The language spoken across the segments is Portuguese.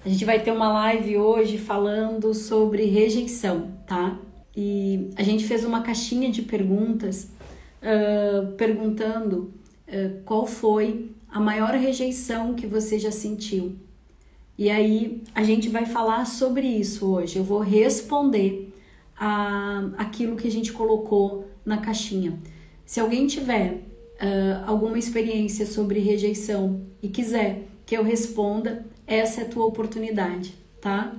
A gente vai ter uma live hoje falando sobre rejeição, tá? E a gente fez uma caixinha de perguntas perguntando qual foi a maior rejeição que você já sentiu. E aí a gente vai falar sobre isso hoje. Eu vou responder aquilo que a gente colocou na caixinha. Se alguém tiver alguma experiência sobre rejeição e quiser que eu responda, essa é a tua oportunidade, tá?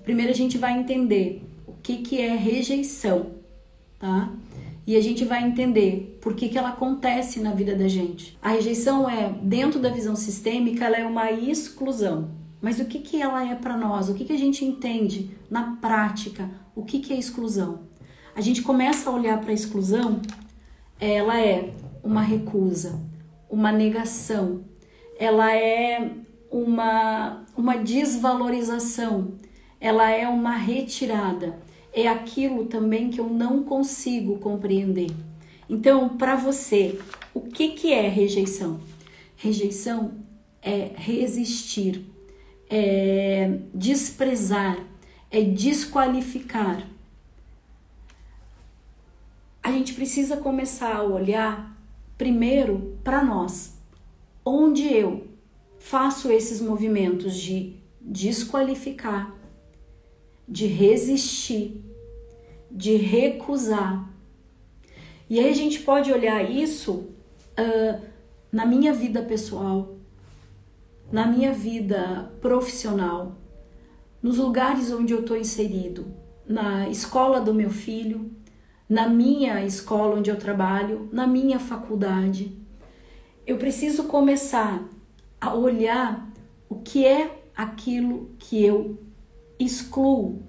Primeiro a gente vai entender o que é rejeição, tá? E a gente vai entender por que ela acontece na vida da gente. A rejeição dentro da visão sistêmica, ela é uma exclusão. Mas o que ela é para nós? O que a gente entende na prática? O que é exclusão? A gente começa a olhar para a exclusão, ela é uma recusa, uma negação, ela é uma desvalorização, ela é uma retirada, é aquilo também que eu não consigo compreender. Então, para você, o que é rejeição? Rejeição é resistir, é desprezar, é desqualificar. A gente precisa começar a olhar primeiro para nós, onde eu faço esses movimentos de desqualificar, de resistir, de recusar. E aí a gente pode olhar isso na minha vida pessoal, na minha vida profissional, nos lugares onde eu estou inserido, na escola do meu filho, na minha escola onde eu trabalho, na minha faculdade. Eu preciso começar a olhar o que é aquilo que eu excluo,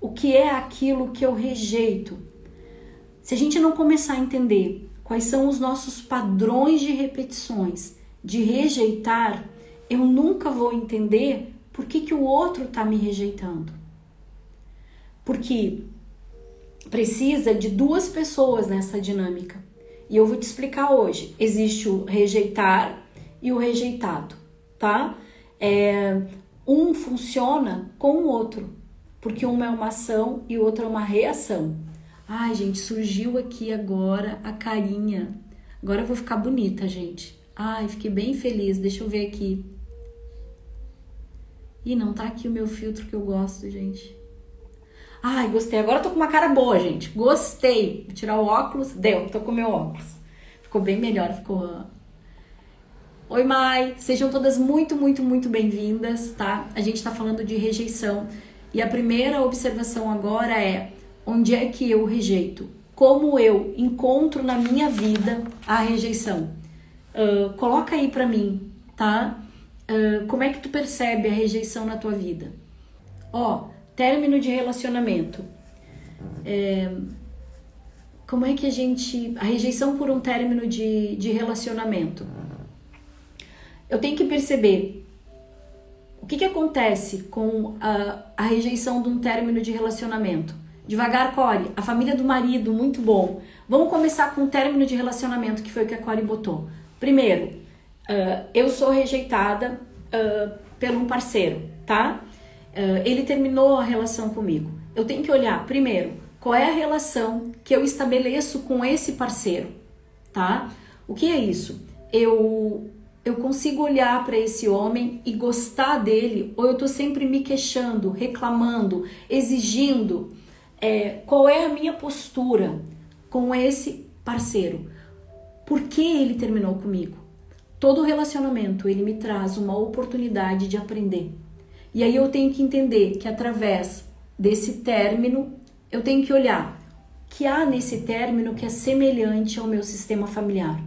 o que é aquilo que eu rejeito. Se a gente não começar a entender quais são os nossos padrões de repetições, de rejeitar, eu nunca vou entender por que o outro está me rejeitando. Porque precisa de duas pessoas nessa dinâmica. E eu vou te explicar hoje. Existe o rejeitar e o rejeitado, tá? Um funciona com o outro, porque uma é uma ação e o outro é uma reação. Ai, gente, surgiu aqui agora a carinha. Agora eu vou ficar bonita, gente. Ai, fiquei bem feliz. Deixa eu ver aqui. Ih, não tá aqui o meu filtro que eu gosto, gente. Ai, gostei. Agora eu tô com uma cara boa, gente. Gostei. Vou tirar o óculos. Deu, tô com o meu óculos. Ficou bem melhor, ficou... Oi, Mai. Sejam todas muito, muito, muito bem-vindas, tá? A gente tá falando de rejeição. E a primeira observação agora é: onde é que eu rejeito? Como eu encontro na minha vida a rejeição? Coloca aí pra mim, tá? Como é que tu percebe a rejeição na tua vida? Término de relacionamento. Como é que a rejeição por um término de relacionamento? Eu tenho que perceber o que acontece com a rejeição de um término de relacionamento. Devagar, Core. A família do marido, muito bom. Vamos começar com o término de relacionamento, que foi o que a Core botou. Primeiro, eu sou rejeitada por um parceiro, tá? Ele terminou a relação comigo. Eu tenho que olhar, primeiro, qual é a relação que eu estabeleço com esse parceiro, tá? O que é isso? Eu consigo olhar para esse homem e gostar dele, ou eu tô sempre me queixando, reclamando, exigindo? Qual é a minha postura com esse parceiro? Por que ele terminou comigo? Todo relacionamento, ele me traz uma oportunidade de aprender. E aí eu tenho que entender que através desse término, eu tenho que olhar o que há nesse término que é semelhante ao meu sistema familiar.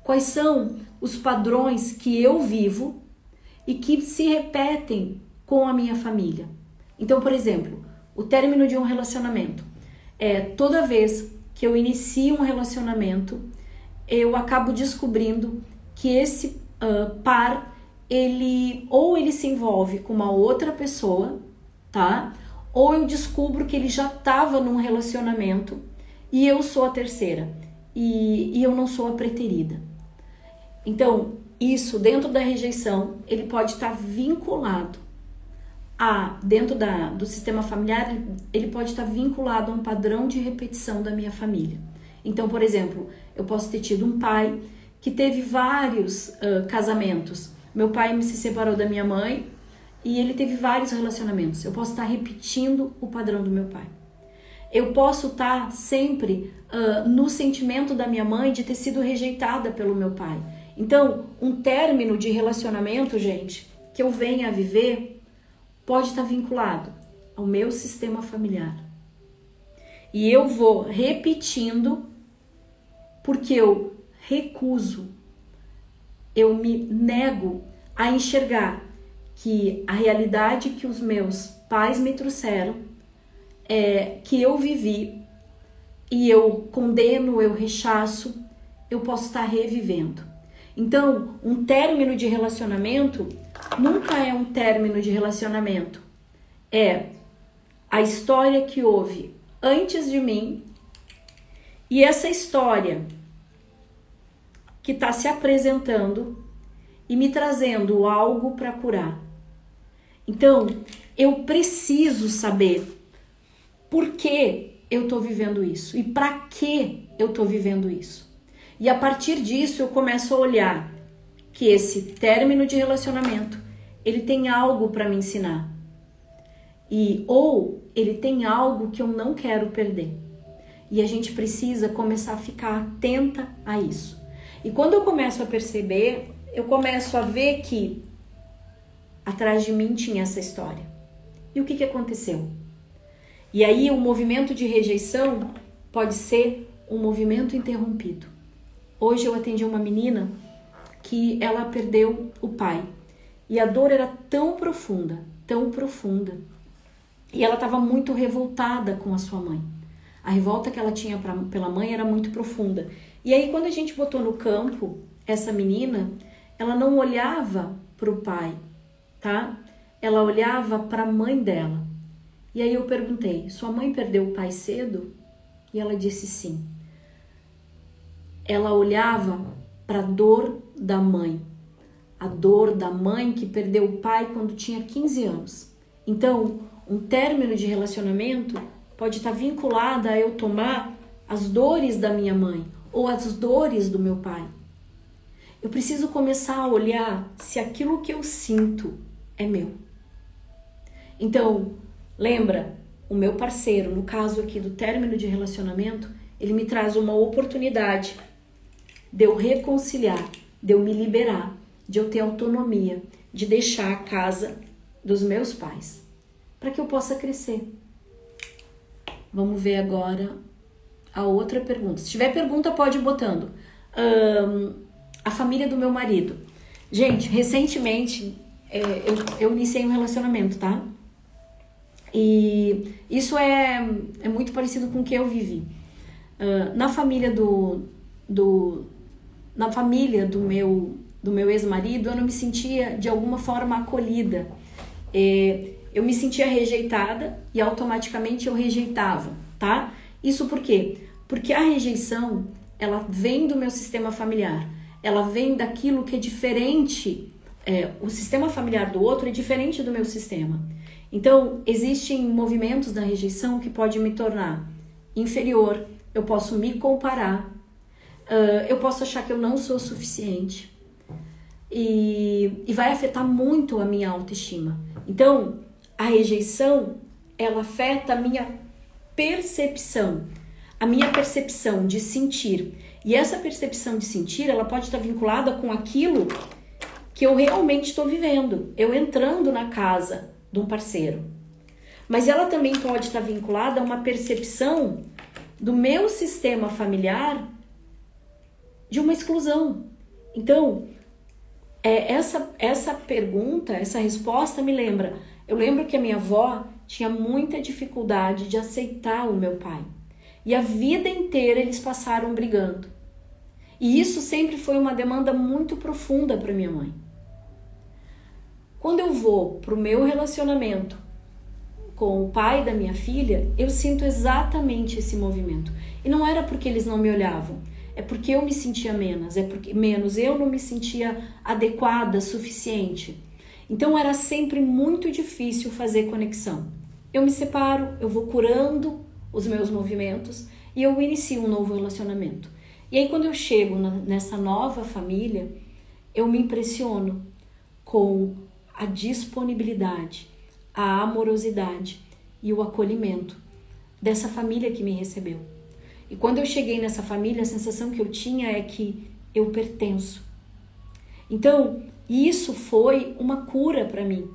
Quais são os padrões que eu vivo e que se repetem com a minha família. Então, por exemplo, o término de um relacionamento. Toda vez que eu inicio um relacionamento, eu acabo descobrindo que esse par, ele se envolve com uma outra pessoa, tá? Ou eu descubro que ele já estava num relacionamento e eu sou a terceira e eu não sou a preterida. Então, isso dentro da rejeição, ele pode estar vinculado dentro do sistema familiar, ele pode estar vinculado a um padrão de repetição da minha família. Então, por exemplo, eu posso ter tido um pai que teve vários casamentos. Meu pai se separou da minha mãe e ele teve vários relacionamentos. Eu posso estar repetindo o padrão do meu pai. Eu posso estar sempre no sentimento da minha mãe de ter sido rejeitada pelo meu pai. Então, um término de relacionamento, gente, que eu venha a viver, pode estar vinculado ao meu sistema familiar. E eu vou repetindo porque eu recuso, eu me nego a enxergar que a realidade que os meus pais me trouxeram, que eu vivi, e eu condeno, eu rechaço, eu posso estar revivendo. Então, um término de relacionamento nunca é um término de relacionamento. É a história que houve antes de mim e essa história que está se apresentando e me trazendo algo para curar. Então, eu preciso saber por que eu estou vivendo isso e para que eu estou vivendo isso. E a partir disso eu começo a olhar que esse término de relacionamento, ele tem algo para me ensinar. Ou ele tem algo que eu não quero perder. E a gente precisa começar a ficar atenta a isso. E quando eu começo a perceber, eu começo a ver que atrás de mim tinha essa história. E o que aconteceu? E aí o movimento de rejeição pode ser um movimento interrompido. Hoje eu atendi uma menina que ela perdeu o pai. E a dor era tão profunda, e ela estava muito revoltada com a sua mãe. A revolta que ela tinha pela mãe era muito profunda. E aí quando a gente botou no campo essa menina, ela não olhava para o pai, tá? Ela olhava para a mãe dela. E aí eu perguntei, sua mãe perdeu o pai cedo? E ela disse sim. Ela olhava para a dor da mãe. A dor da mãe que perdeu o pai quando tinha 15 anos. Então, um término de relacionamento pode estar vinculado a eu tomar as dores da minha mãe ou as dores do meu pai. Eu preciso começar a olhar se aquilo que eu sinto é meu. Então, lembra, o meu parceiro, no caso aqui do término de relacionamento, ele me traz uma oportunidade de eu reconciliar, de eu me liberar, de eu ter autonomia, de deixar a casa dos meus pais, para que eu possa crescer. Vamos ver agora a outra pergunta. Se tiver pergunta, pode ir botando. A família do meu marido. Gente, recentemente eu iniciei um relacionamento, tá? E isso é muito parecido com o que eu vivi. Na família do meu ex-marido, eu não me sentia de alguma forma acolhida. Eu me sentia rejeitada e automaticamente eu rejeitava, tá? Isso por quê? Porque a rejeição, ela vem do meu sistema familiar. Ela vem daquilo que é diferente. O sistema familiar do outro é diferente do meu sistema. Então, existem movimentos da rejeição que podem me tornar inferior. Eu posso me comparar. Eu posso achar que eu não sou suficiente. E vai afetar muito a minha autoestima. Então, a rejeição, ela afeta a minha percepção de sentir. E essa percepção de sentir, ela pode estar vinculada com aquilo que eu realmente estou vivendo. Eu entrando na casa de um parceiro. Mas ela também pode estar vinculada a uma percepção do meu sistema familiar de uma exclusão. Então, essa pergunta, essa resposta me lembra. Eu lembro que a minha avó tinha muita dificuldade de aceitar o meu pai. E a vida inteira eles passaram brigando. E isso sempre foi uma demanda muito profunda para minha mãe. Quando eu vou para o meu relacionamento com o pai da minha filha, eu sinto exatamente esse movimento. E não era porque eles não me olhavam. É porque eu me sentia menos, eu não me sentia adequada, suficiente. Então era sempre muito difícil fazer conexão. Eu me separo, eu vou curando os meus movimentos e eu inicio um novo relacionamento. E aí quando eu chego nessa nova família, eu me impressiono com a disponibilidade, a amorosidade e o acolhimento dessa família que me recebeu. E quando eu cheguei nessa família, a sensação que eu tinha é que eu pertenço. Então, isso foi uma cura para mim.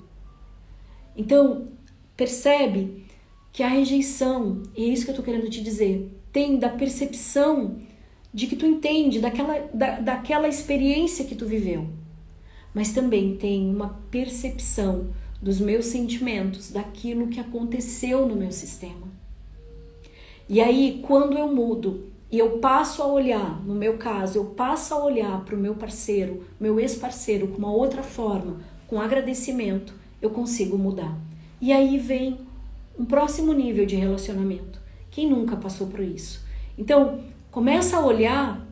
Então, percebe que a rejeição, e é isso que eu estou querendo te dizer, tem da percepção de que tu entende, daquela experiência que tu viveu. Mas também tem uma percepção dos meus sentimentos, daquilo que aconteceu no meu sistema. E aí, quando eu mudo e eu passo a olhar, no meu caso, eu passo a olhar para o meu parceiro, meu ex-parceiro, com uma outra forma, com agradecimento, eu consigo mudar. E aí vem um próximo nível de relacionamento. Quem nunca passou por isso? Então, começa a olhar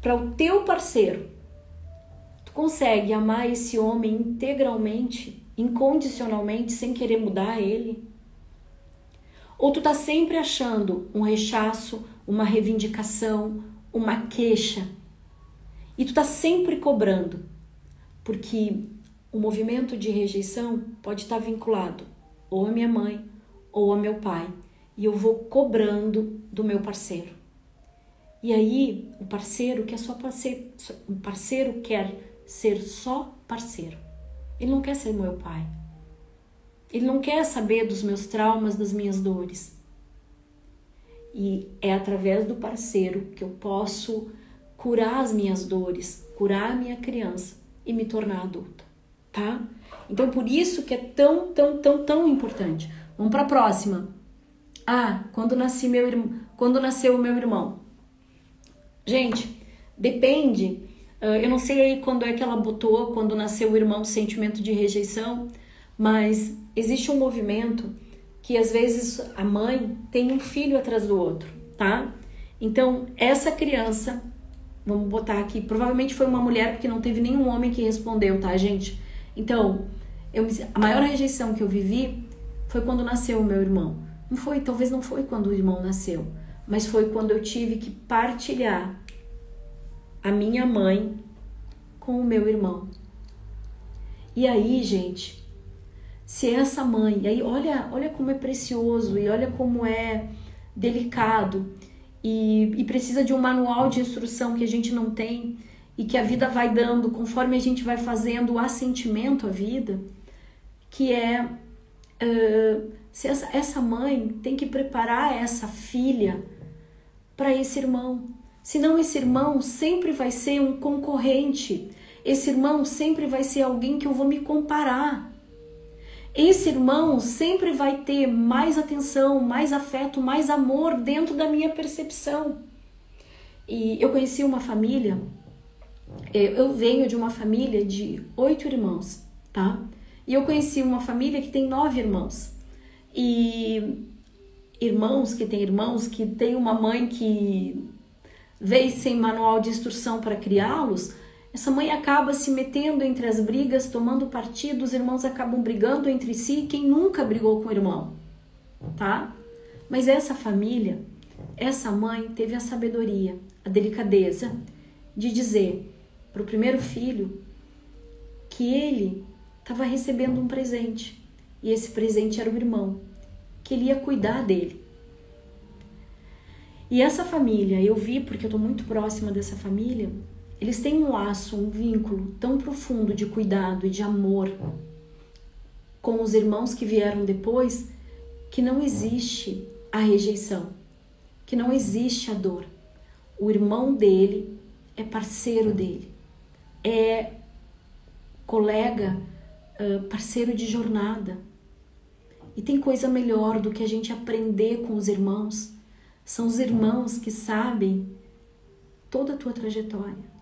para o teu parceiro. Tu consegue amar esse homem integralmente, incondicionalmente, sem querer mudar ele? Ou tu tá sempre achando um rechaço, uma reivindicação, uma queixa? E tu tá sempre cobrando. Porque o movimento de rejeição pode estar vinculado ou à minha mãe ou ao meu pai. E eu vou cobrando do meu parceiro. E aí o parceiro quer só parceiro, o parceiro quer ser só parceiro. Ele não quer ser meu pai. Ele não quer saber dos meus traumas, das minhas dores. E é através do parceiro que eu posso curar as minhas dores, curar a minha criança e me tornar adulta, tá? Então, por isso que é tão importante. Vamos para a próxima. Quando nasceu o meu irmão. Gente, depende. Eu não sei aí quando é que ela botou, quando nasceu o irmão, sentimento de rejeição, mas existe um movimento que às vezes a mãe tem um filho atrás do outro, tá? Então, essa criança, vamos botar aqui, provavelmente foi uma mulher, porque não teve nenhum homem que respondeu, tá, gente? Então, a maior rejeição que eu vivi foi quando nasceu o meu irmão. Talvez não foi quando o irmão nasceu, mas foi quando eu tive que partilhar a minha mãe com o meu irmão. E aí, gente, se essa mãe, aí olha como é precioso e olha como é delicado e precisa de um manual de instrução que a gente não tem e que a vida vai dando conforme a gente vai fazendo o assentimento à vida, que é se essa mãe tem que preparar essa filha para esse irmão. Senão esse irmão sempre vai ser um concorrente. Esse irmão sempre vai ser alguém que eu vou me comparar. Esse irmão sempre vai ter mais atenção, mais afeto, mais amor dentro da minha percepção. E eu conheci uma família, eu venho de uma família de 8 irmãos, tá? E eu conheci uma família que tem 9 irmãos. E irmãos que têm uma mãe que veio sem manual de instrução para criá-los, essa mãe acaba se metendo entre as brigas, tomando partido, os irmãos acabam brigando entre si, quem nunca brigou com o irmão, tá? Mas essa família, essa mãe teve a sabedoria, a delicadeza de dizer para o primeiro filho que ele estava recebendo um presente, e esse presente era o irmão, que ele ia cuidar dele. E essa família, eu vi, porque eu estou muito próxima dessa família, eles têm um laço, um vínculo tão profundo de cuidado e de amor com os irmãos que vieram depois, que não existe a rejeição, que não existe a dor. O irmão dele é parceiro dele, é colega, parceiro de jornada. E tem coisa melhor do que a gente aprender com os irmãos. São os irmãos que sabem toda a tua trajetória.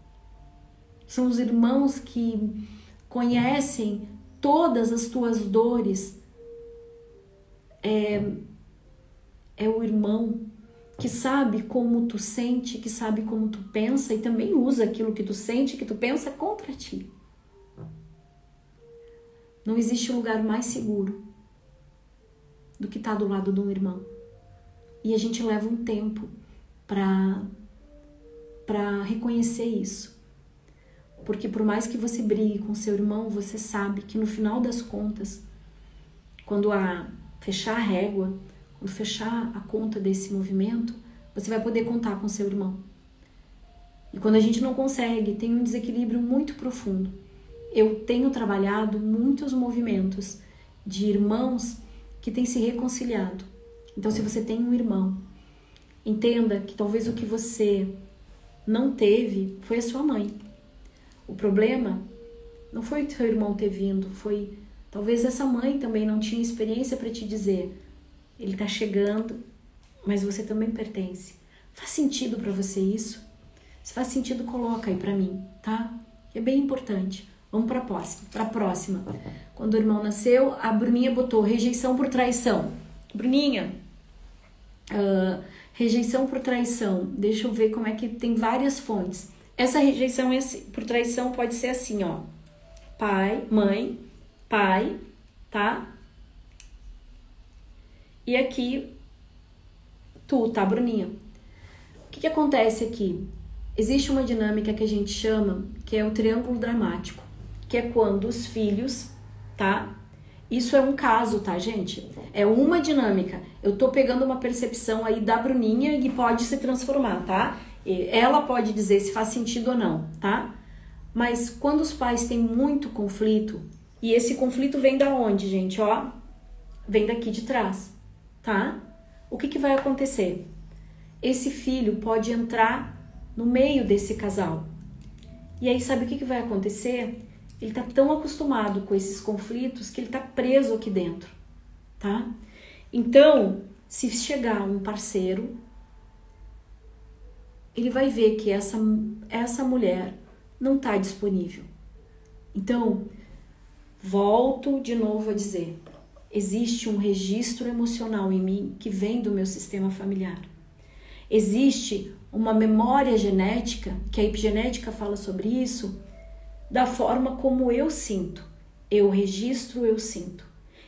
São os irmãos que conhecem todas as tuas dores. É o irmão que sabe como tu sente, que sabe como tu pensa e também usa aquilo que tu sente, que tu pensa contra ti. Não existe lugar mais seguro do que estar do lado de um irmão. E a gente leva um tempo para reconhecer isso. Porque por mais que você brigue com seu irmão, você sabe que no final das contas, quando fechar a régua, quando fechar a conta desse movimento, você vai poder contar com seu irmão. E quando a gente não consegue, tem um desequilíbrio muito profundo. Eu tenho trabalhado muitos movimentos de irmãos que têm se reconciliado. Então, se você tem um irmão, entenda que talvez o que você não teve foi a sua mãe. O problema não foi o seu irmão ter vindo, foi talvez essa mãe também não tinha experiência para te dizer: ele está chegando, mas você também pertence. Faz sentido para você isso? Se faz sentido, coloca aí para mim, tá? É bem importante. Vamos para a próxima. Quando o irmão nasceu, a Bruninha botou rejeição por traição. Bruninha, rejeição por traição. Deixa eu ver como é que tem várias fontes. Essa rejeição por traição pode ser assim, ó. Pai, mãe, pai, tá? E aqui, tu, tá, Bruninha? O que acontece aqui? Existe uma dinâmica que a gente chama, que é o triângulo dramático, que é quando os filhos, tá? Isso é um caso, tá, gente? É uma dinâmica. Eu tô pegando uma percepção aí da Bruninha e pode se transformar, tá? Ela pode dizer se faz sentido ou não, tá? Mas quando os pais têm muito conflito, e esse conflito vem da onde, gente? Ó, vem daqui de trás, tá? O que vai acontecer? Esse filho pode entrar no meio desse casal. E aí, sabe o que vai acontecer? Ele tá tão acostumado com esses conflitos que ele tá preso aqui dentro, tá? Então, se chegar um parceiro, ele vai ver que essa mulher não tá disponível. Então, volto de novo a dizer, existe um registro emocional em mim que vem do meu sistema familiar. Existe uma memória genética, que a epigenética fala sobre isso, da forma como eu sinto. Eu registro, eu sinto.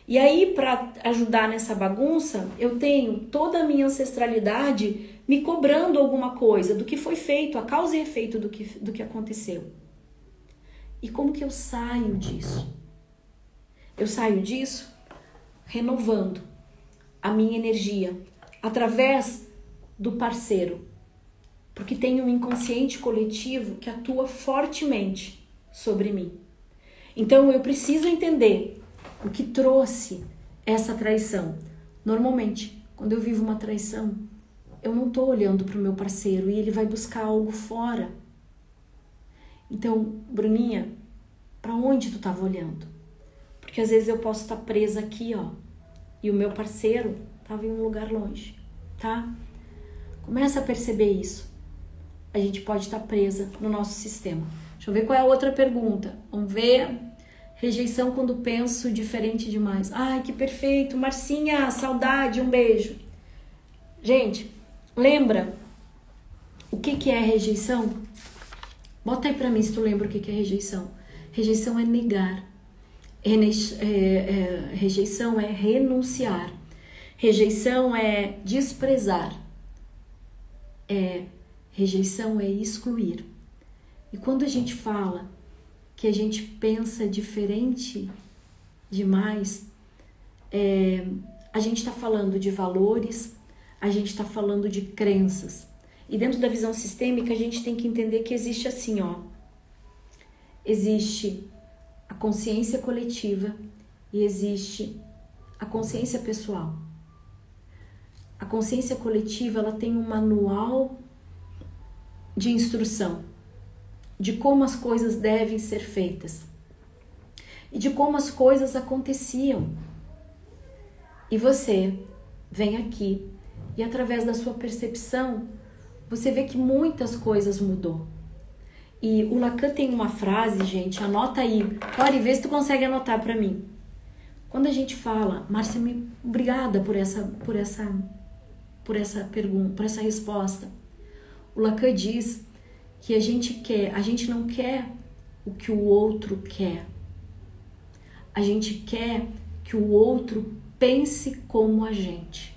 E aí, para ajudar nessa bagunça, eu tenho toda a minha ancestralidade me cobrando alguma coisa do que foi feito, a causa e efeito do que aconteceu. E como que eu saio disso? Eu saio disso renovando a minha energia através do parceiro, porque tem um inconsciente coletivo que atua fortemente sobre mim. Então eu preciso entender o que trouxe essa traição. Normalmente, quando eu vivo uma traição, eu não estou olhando para o meu parceiro e ele vai buscar algo fora. Então, Bruninha, para onde tu estava olhando? Porque às vezes eu posso estar presa aqui, ó, e o meu parceiro estava em um lugar longe, tá? Começa a perceber isso. A gente pode estar presa no nosso sistema. Deixa eu ver qual é a outra pergunta. Vamos ver. Rejeição quando penso diferente demais. Ai, que perfeito. Marcinha, saudade, um beijo. Gente, lembra o que é rejeição? Bota aí pra mim se tu lembra o que é rejeição. Rejeição é negar. Rejeição é renunciar. Rejeição é desprezar. Rejeição é excluir. E quando a gente fala que a gente pensa diferente demais, a gente está falando de valores, a gente está falando de crenças. E dentro da visão sistêmica, a gente tem que entender que existe assim, ó. Existe a consciência coletiva e existe a consciência pessoal. A consciência coletiva, ela tem um manual de instrução de como as coisas devem ser feitas e de como as coisas aconteciam. E você vem aqui e através da sua percepção, você vê que muitas coisas mudou. E o Lacan tem uma frase, gente, anota aí. Pode ver se tu consegue anotar para mim. Quando a gente fala, Márcia, obrigada por essa pergunta, por essa resposta. O Lacan diz que a gente não quer o que o outro quer. a gente quer que o outro pense como a gente.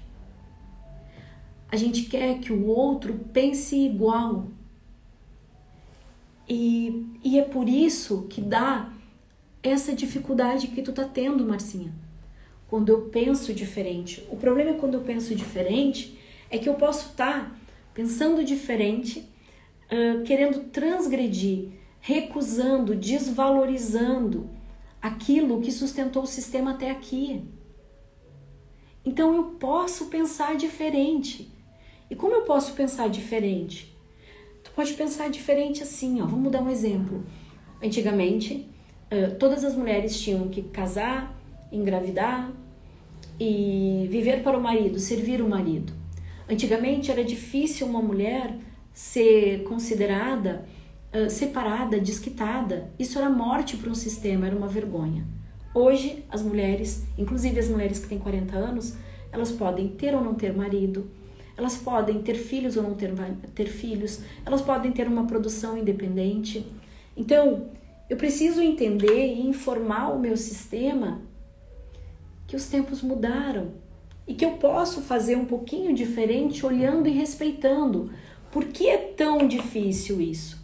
A gente quer que o outro pense igual. E é por isso que dá essa dificuldade que tu tá tendo, Marcinha. Quando eu penso diferente. O problema é quando eu penso diferente, é que eu posso estar pensando diferente, querendo transgredir, recusando, desvalorizando aquilo que sustentou o sistema até aqui. Então eu posso pensar diferente. E como eu posso pensar diferente? Tu pode pensar diferente assim, ó. Vamos dar um exemplo. Antigamente, todas as mulheres tinham que casar, engravidar e viver para o marido, servir o marido. Antigamente era difícil uma mulher ser considerada separada, desquitada. Isso era morte para um sistema, era uma vergonha. Hoje, as mulheres, inclusive as mulheres que têm 40 anos, elas podem ter ou não ter marido, elas podem ter filhos ou não ter filhos, elas podem ter uma produção independente. Então, eu preciso entender e informar o meu sistema que os tempos mudaram e que eu posso fazer um pouquinho diferente olhando e respeitando. Por que é tão difícil isso?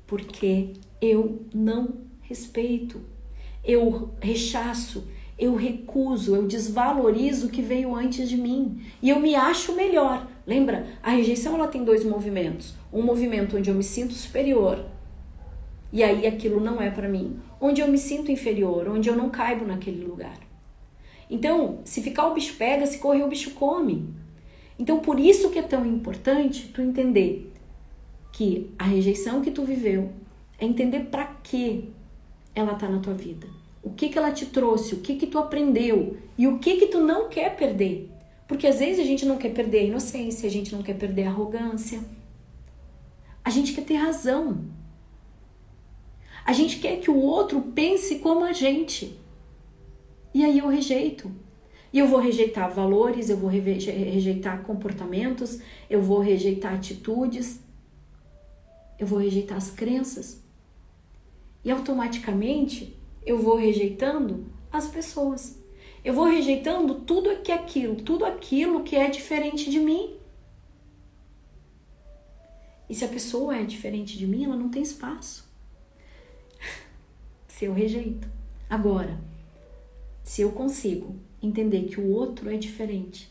Porque eu não respeito, eu rechaço, eu recuso, eu desvalorizo o que veio antes de mim e eu me acho melhor. Lembra? A rejeição ela tem dois movimentos. Um movimento onde eu me sinto superior e aí aquilo não é para mim. Onde eu me sinto inferior, onde eu não caibo naquele lugar. Então, se ficar o bicho pega, se correr o bicho come. Então, por isso que é tão importante tu entender que a rejeição que tu viveu é entender para que ela tá na tua vida. O que ela te trouxe, o que tu aprendeu e o que tu não quer perder. Porque às vezes a gente não quer perder a inocência, a gente não quer perder a arrogância. A gente quer ter razão. A gente quer que o outro pense como a gente. E aí eu rejeito. E eu vou rejeitar valores, eu vou rejeitar comportamentos, eu vou rejeitar atitudes, eu vou rejeitar as crenças. E automaticamente eu vou rejeitando as pessoas. Eu vou rejeitando tudo aquilo que é diferente de mim. E se a pessoa é diferente de mim, ela não tem espaço. Se eu rejeito. Agora, se eu consigo entender que o outro é diferente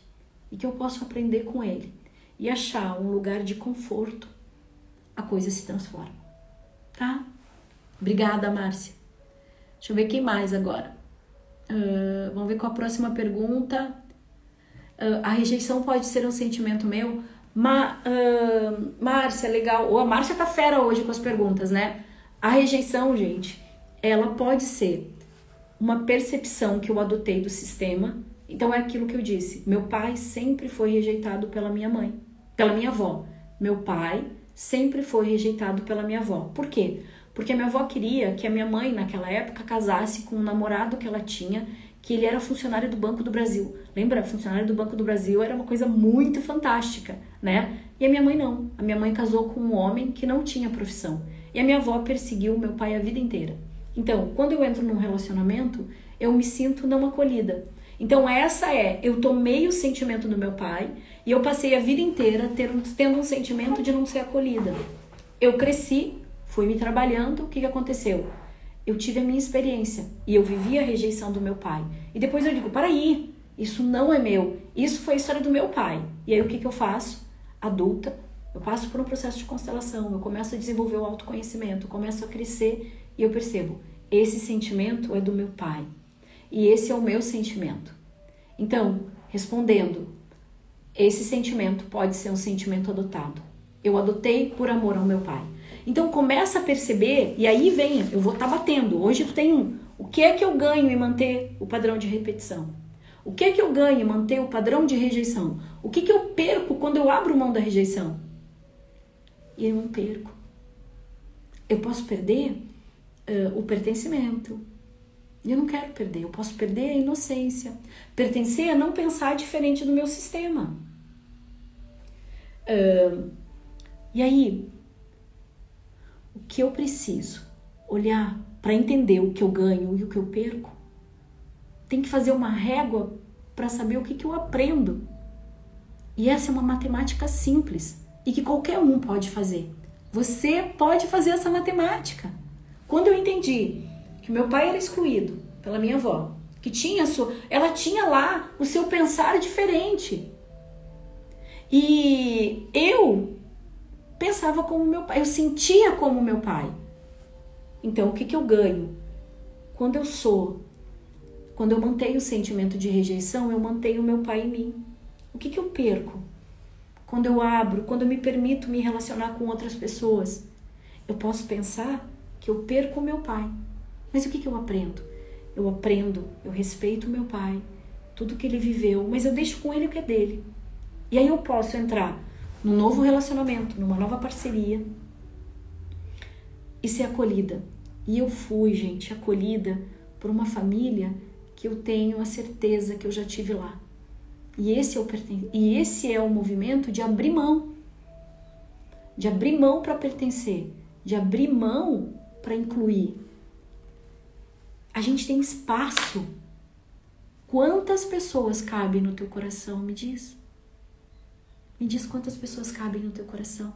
e que eu posso aprender com ele e achar um lugar de conforto, a coisa se transforma, tá? Obrigada, Márcia. Deixa eu ver quem mais agora. Vamos ver qual a próxima pergunta. A rejeição pode ser um sentimento meu? Márcia, legal. A Márcia tá fera hoje com as perguntas, né? A rejeição, gente, ela pode ser uma percepção que eu adotei do sistema. Então é aquilo que eu disse. Meu pai sempre foi rejeitado pela minha mãe, pela minha avó. Meu pai sempre foi rejeitado pela minha avó. Por quê? Porque a minha avó queria que a minha mãe, naquela época, casasse com um namorado que ela tinha, que ele era funcionário do Banco do Brasil. Lembra? Funcionário do Banco do Brasil era uma coisa muito fantástica, né? E a minha mãe não. A minha mãe casou com um homem que não tinha profissão. E a minha avó perseguiu meu pai a vida inteira. Então, quando eu entro num relacionamento, eu me sinto não acolhida. Então, eu tomei o sentimento do meu pai e eu passei a vida inteira tendo um sentimento de não ser acolhida. Eu cresci, fui me trabalhando, o que aconteceu? Eu tive a minha experiência e eu vivi a rejeição do meu pai. E depois eu digo, para aí, isso não é meu, isso foi a história do meu pai. E aí o que eu faço? Adulta, eu passo por um processo de constelação, eu começo a desenvolver o autoconhecimento, eu começo a crescer e eu percebo, esse sentimento é do meu pai. E esse é o meu sentimento. Então, respondendo, esse sentimento pode ser um sentimento adotado. Eu adotei por amor ao meu pai. Então, começa a perceber, e aí vem, eu vou estar batendo. Hoje tu tem o que é que eu ganho em manter o padrão de repetição? O que é que eu ganho em manter o padrão de rejeição? O que eu perco quando eu abro mão da rejeição? E eu não perco. Eu posso perder o pertencimento. E eu não quero perder. Eu posso perder a inocência. Pertencer é não pensar diferente do meu sistema. E aí, o que eu preciso olhar para entender o que eu ganho e o que eu perco tem que fazer uma régua para saber o que eu aprendo. E essa é uma matemática simples e que qualquer um pode fazer. Você pode fazer essa matemática. Quando eu entendi que meu pai era excluído pela minha avó, que ela tinha lá o seu pensar diferente. E eu pensava como meu pai, eu sentia como meu pai. Então, o que eu ganho? Quando eu mantenho o sentimento de rejeição, eu mantenho o meu pai em mim. O que eu perco? Quando eu me permito me relacionar com outras pessoas, eu posso pensar que eu perco o meu pai. Mas o que eu aprendo? Eu respeito o meu pai, tudo que ele viveu, mas eu deixo com ele o que é dele. E aí eu posso entrar num novo relacionamento, numa nova parceria e ser acolhida. E eu fui, gente, acolhida por uma família que eu tenho a certeza que eu já tive lá. E esse é o movimento de abrir mão para pertencer, de abrir mão para incluir. A gente tem espaço. Quantas pessoas cabem no teu coração? Me diz quantas pessoas cabem no teu coração.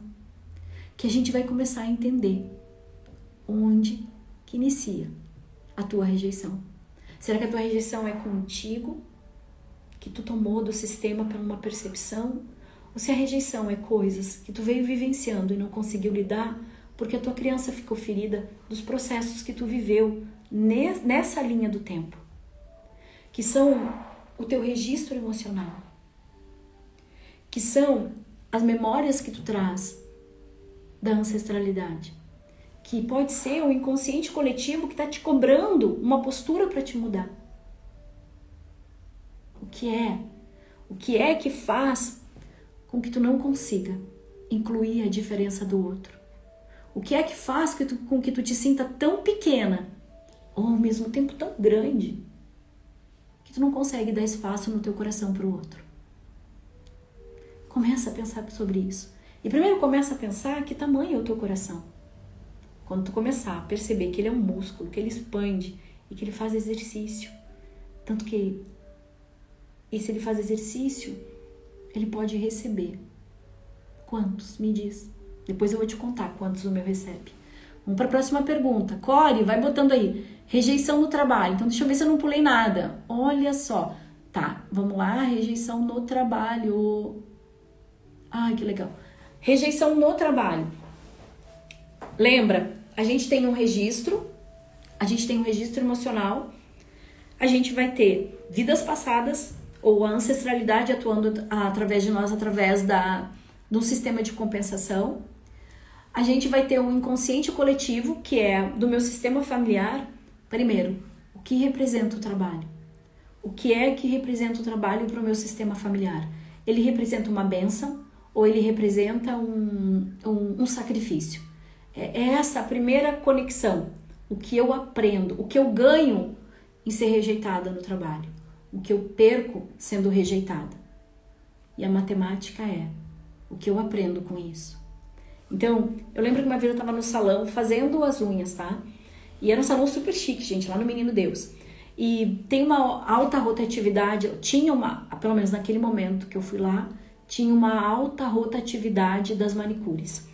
Que a gente vai começar a entender onde que inicia a tua rejeição. Será que a tua rejeição é contigo? Que tu tomou do sistema por uma percepção? Ou se a rejeição é coisas que tu veio vivenciando e não conseguiu lidar porque a tua criança ficou ferida dos processos que tu viveu nessa linha do tempo, que são o teu registro emocional, que são as memórias que tu traz da ancestralidade, que pode ser o inconsciente coletivo que está te cobrando uma postura para te mudar. O que é que faz com que tu não consiga incluir a diferença do outro? O que é que faz com que tu te sinta tão pequena ou ao mesmo tempo tão grande que tu não consegue dar espaço no teu coração para o outro? Começa a pensar sobre isso. E primeiro começa a pensar que tamanho é o teu coração. Quando tu começar a perceber que ele é um músculo, que ele expande e que ele faz exercício. Tanto que, e se ele faz exercício, ele pode receber. Quantos? Me diz. Depois eu vou te contar quantos o meu recebe. Vamos para a próxima pergunta. Core, vai botando aí. Rejeição no trabalho. Então, deixa eu ver se eu não pulei nada. Olha só. Tá, vamos lá. Rejeição no trabalho. Ai, que legal. Rejeição no trabalho. Lembra, a gente tem um registro emocional. A gente vai ter vidas passadas ou a ancestralidade atuando através de nós, através de um sistema de compensação. A gente vai ter um inconsciente coletivo, que é do meu sistema familiar. Primeiro, o que representa o trabalho? O que é que representa o trabalho para o meu sistema familiar? Ele representa uma bênção ou ele representa um sacrifício? É essa a primeira conexão. O que eu aprendo, o que eu ganho em ser rejeitada no trabalho. O que eu perco sendo rejeitada. E a matemática é o que eu aprendo com isso. Então, eu lembro que uma vez eu estava no salão fazendo as unhas, tá? E era um salão super chique, gente, lá no Menino Deus. E tem uma alta rotatividade, pelo menos naquele momento que eu fui lá, tinha uma alta rotatividade das manicures.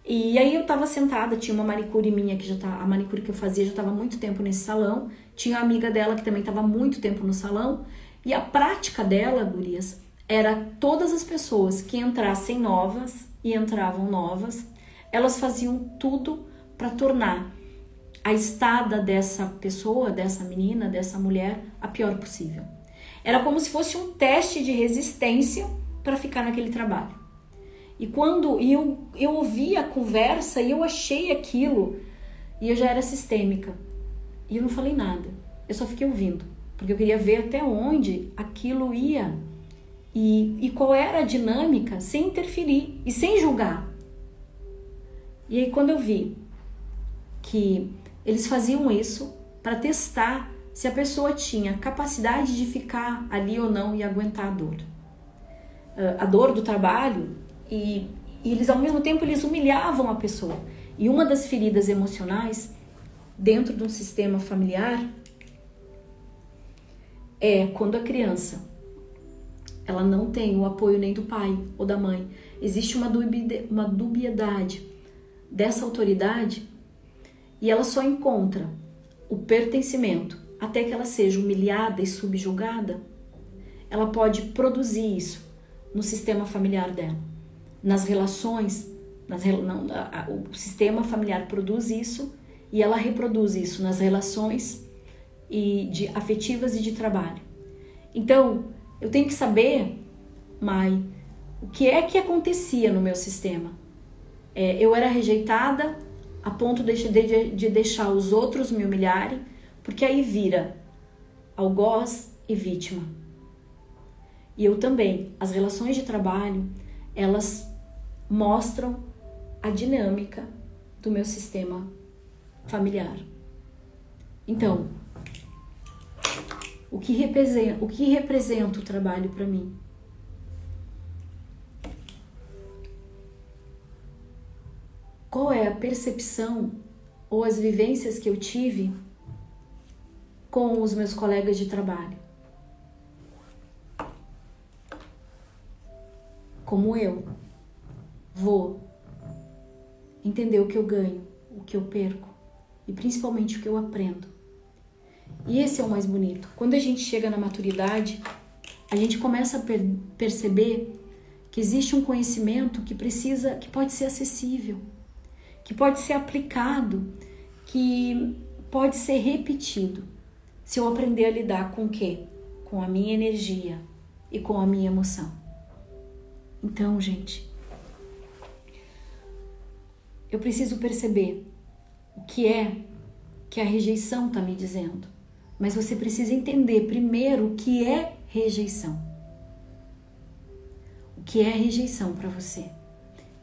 E aí eu tava sentada, tinha uma manicure minha, a manicure que eu fazia já estava há muito tempo nesse salão, tinha uma amiga dela que também estava há muito tempo no salão, e a prática dela, gurias, era todas as pessoas que entrassem novas e entravam novas, elas faziam tudo para tornar a estada dessa pessoa, dessa menina, dessa mulher, a pior possível. Era como se fosse um teste de resistência para ficar naquele trabalho. E quando eu ouvi a conversa e eu achei aquilo, e eu já era sistêmica, e eu não falei nada, eu só fiquei ouvindo, porque eu queria ver até onde aquilo ia e qual era a dinâmica sem interferir e sem julgar. E aí quando eu vi que eles faziam isso para testar se a pessoa tinha capacidade de ficar ali ou não e aguentar a dor do trabalho, e eles ao mesmo tempo eles humilhavam a pessoa. E uma das feridas emocionais dentro de um sistema familiar é quando a criança ela não tem o apoio nem do pai ou da mãe. Existe uma dubiedade dessa autoridade e ela só encontra o pertencimento até que ela seja humilhada e subjugada. Ela pode produzir isso no sistema familiar dela. Nas relações, o sistema familiar produz isso e ela reproduz isso nas relações afetivas e de trabalho. Então, eu tenho que saber, Mai, o que é que acontecia no meu sistema. Eu era rejeitada a ponto de deixar os outros me humilharem, porque aí vira algoz e vítima. E eu também, as relações de trabalho, elas mostram a dinâmica do meu sistema familiar. Então, o que representa o trabalho para mim? Qual é a percepção ou as vivências que eu tive com os meus colegas de trabalho? Como eu vou entender o que eu ganho, o que eu perco e principalmente o que eu aprendo. E esse é o mais bonito. Quando a gente chega na maturidade, a gente começa a perceber que existe um conhecimento que pode ser acessível, que pode ser aplicado, que pode ser repetido, se eu aprender a lidar com o quê? Com a minha energia e com a minha emoção. Então, gente, eu preciso perceber o que é que a rejeição está me dizendo. Mas você precisa entender primeiro o que é rejeição. O que é rejeição para você?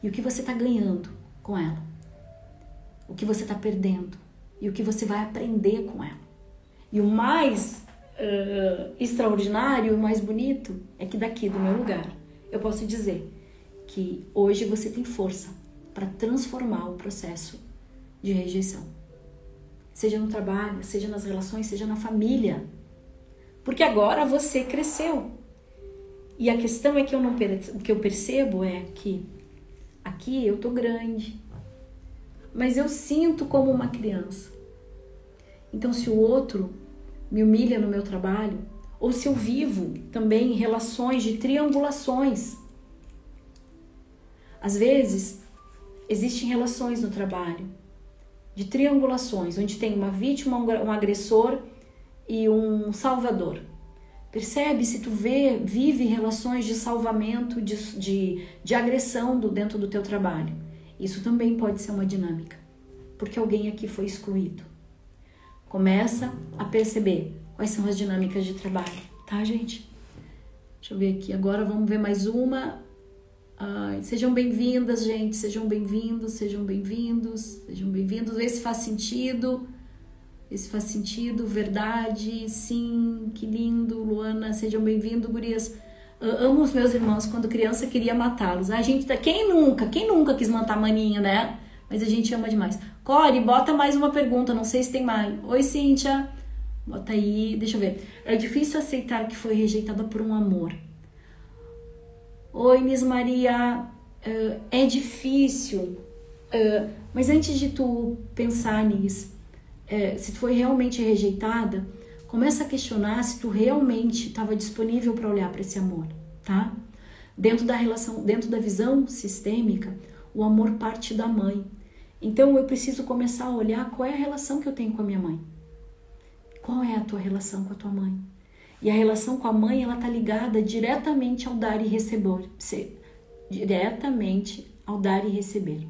E o que você está ganhando com ela? O que você está perdendo? E o que você vai aprender com ela? E o mais extraordinário, o mais bonito, é que daqui do meu lugar, eu posso dizer que hoje você tem força para transformar o processo de rejeição. Seja no trabalho, seja nas relações, seja na família. Porque agora você cresceu. E a questão é que o que eu percebo é que aqui eu tô grande, mas eu sinto como uma criança. Então, se o outro me humilha no meu trabalho, ou se eu vivo também em relações de triangulações. Às vezes, existem relações no trabalho de triangulações, onde tem uma vítima, um agressor e um salvador. Percebe? Se tu vive relações de salvamento, de agressão dentro do teu trabalho. Isso também pode ser uma dinâmica, porque alguém aqui foi excluído. Começa a perceber quais são as dinâmicas de trabalho, tá, gente? Deixa eu ver aqui, agora vamos ver mais uma. Sejam bem-vindas, gente, sejam bem-vindos, sejam bem-vindos, sejam bem-vindos. Vê se faz sentido, verdade, sim, que lindo, Luana, sejam bem-vindos, gurias. Amo os meus irmãos, quando criança queria matá-los. A gente, quem nunca quis matar maninho, né? Mas a gente ama demais. Core, bota mais uma pergunta, não sei se tem mais. Oi, Cíntia, bota aí, deixa eu ver. É difícil aceitar que foi rejeitada por um amor. Oi, Inês Maria, é difícil, mas antes de tu pensar nisso, se tu foi realmente rejeitada, começa a questionar se tu realmente estava disponível para olhar para esse amor, tá? Dentro da relação, dentro da visão sistêmica, o amor parte da mãe. Então eu preciso começar a olhar qual é a relação que eu tenho com a minha mãe. Qual é a tua relação com a tua mãe? E a relação com a mãe, ela tá ligada diretamente ao dar e receber. Diretamente ao dar e receber.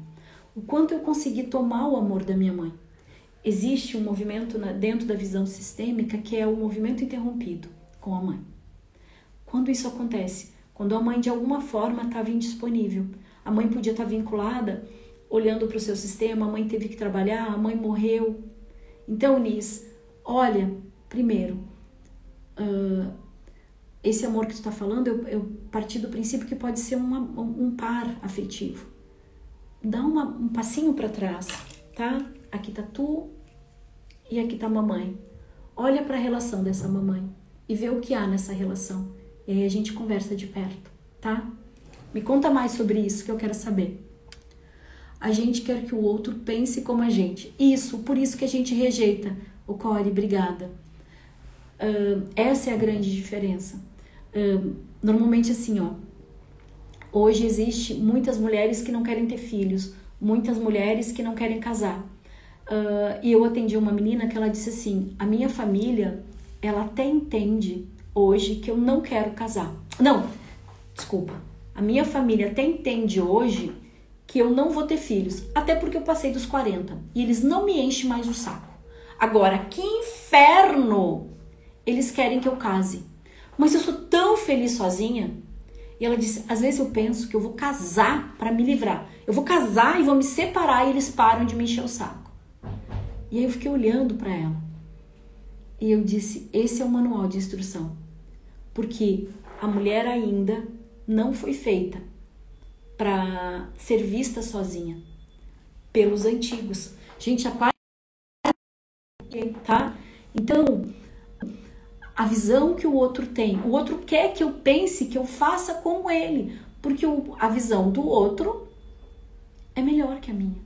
O quanto eu consegui tomar o amor da minha mãe. Existe um movimento dentro da visão sistêmica que é o movimento interrompido com a mãe. Quando isso acontece? Quando a mãe de alguma forma estava indisponível. A mãe podia estar vinculada, olhando para o seu sistema, a mãe teve que trabalhar, a mãe morreu. Então, Nis, olha, primeiro, esse amor que tu está falando, eu parti do princípio que pode ser um par afetivo. Dá um passinho para trás, tá? Aqui tá tu e aqui tá a mamãe. Olha para a relação dessa mamãe e ver o que há nessa relação. E aí a gente conversa de perto, tá? Me conta mais sobre isso que eu quero saber. A gente quer que o outro pense como a gente. Isso, por isso que a gente rejeita. O Core, obrigada. Essa é a grande diferença. Normalmente assim, ó. Hoje existe muitas mulheres que não querem ter filhos. Muitas mulheres que não querem casar. E eu atendi uma menina que ela disse assim, a minha família, ela até entende hoje que eu não quero casar. Não, desculpa. A minha família até entende hoje que eu não vou ter filhos, até porque eu passei dos 40 e eles não me enchem mais o saco. Agora, que inferno! Eles querem que eu case. Mas eu sou tão feliz sozinha. E ela disse, às vezes eu penso que eu vou casar para me livrar. Eu vou casar e vou me separar e eles param de me encher o saco. E aí eu fiquei olhando para ela. E eu disse, esse é o manual de instrução. Porque a mulher ainda não foi feita para ser vista sozinha pelos antigos. Gente, tá? Então, a visão que o outro tem, o outro quer que eu pense, que eu faça como ele, porque a visão do outro é melhor que a minha.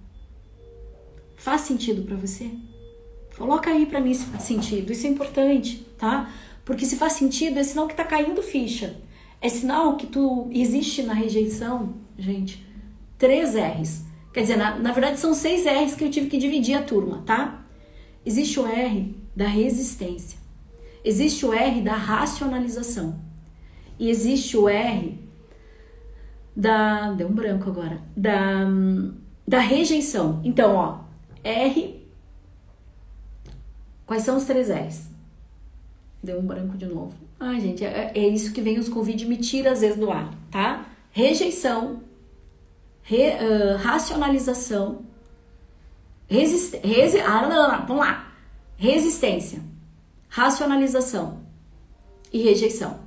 Faz sentido para você? Coloca aí para mim se faz sentido. Isso é importante, tá? Porque se faz sentido é sinal que tá caindo ficha. É sinal que tu existe na rejeição, gente, 3 R's. Quer dizer, na verdade são 6 R's que eu tive que dividir a turma, tá? Existe o R da resistência. Existe o R da racionalização. E existe o R da... Deu um branco agora. Da rejeição. Então, ó, R... Quais são os 3 R's? Deu um branco de novo. Ai, gente, é isso que vem os Covid me tira às vezes do ar, tá? Rejeição, racionalização, vamos lá. Resistência, racionalização e rejeição.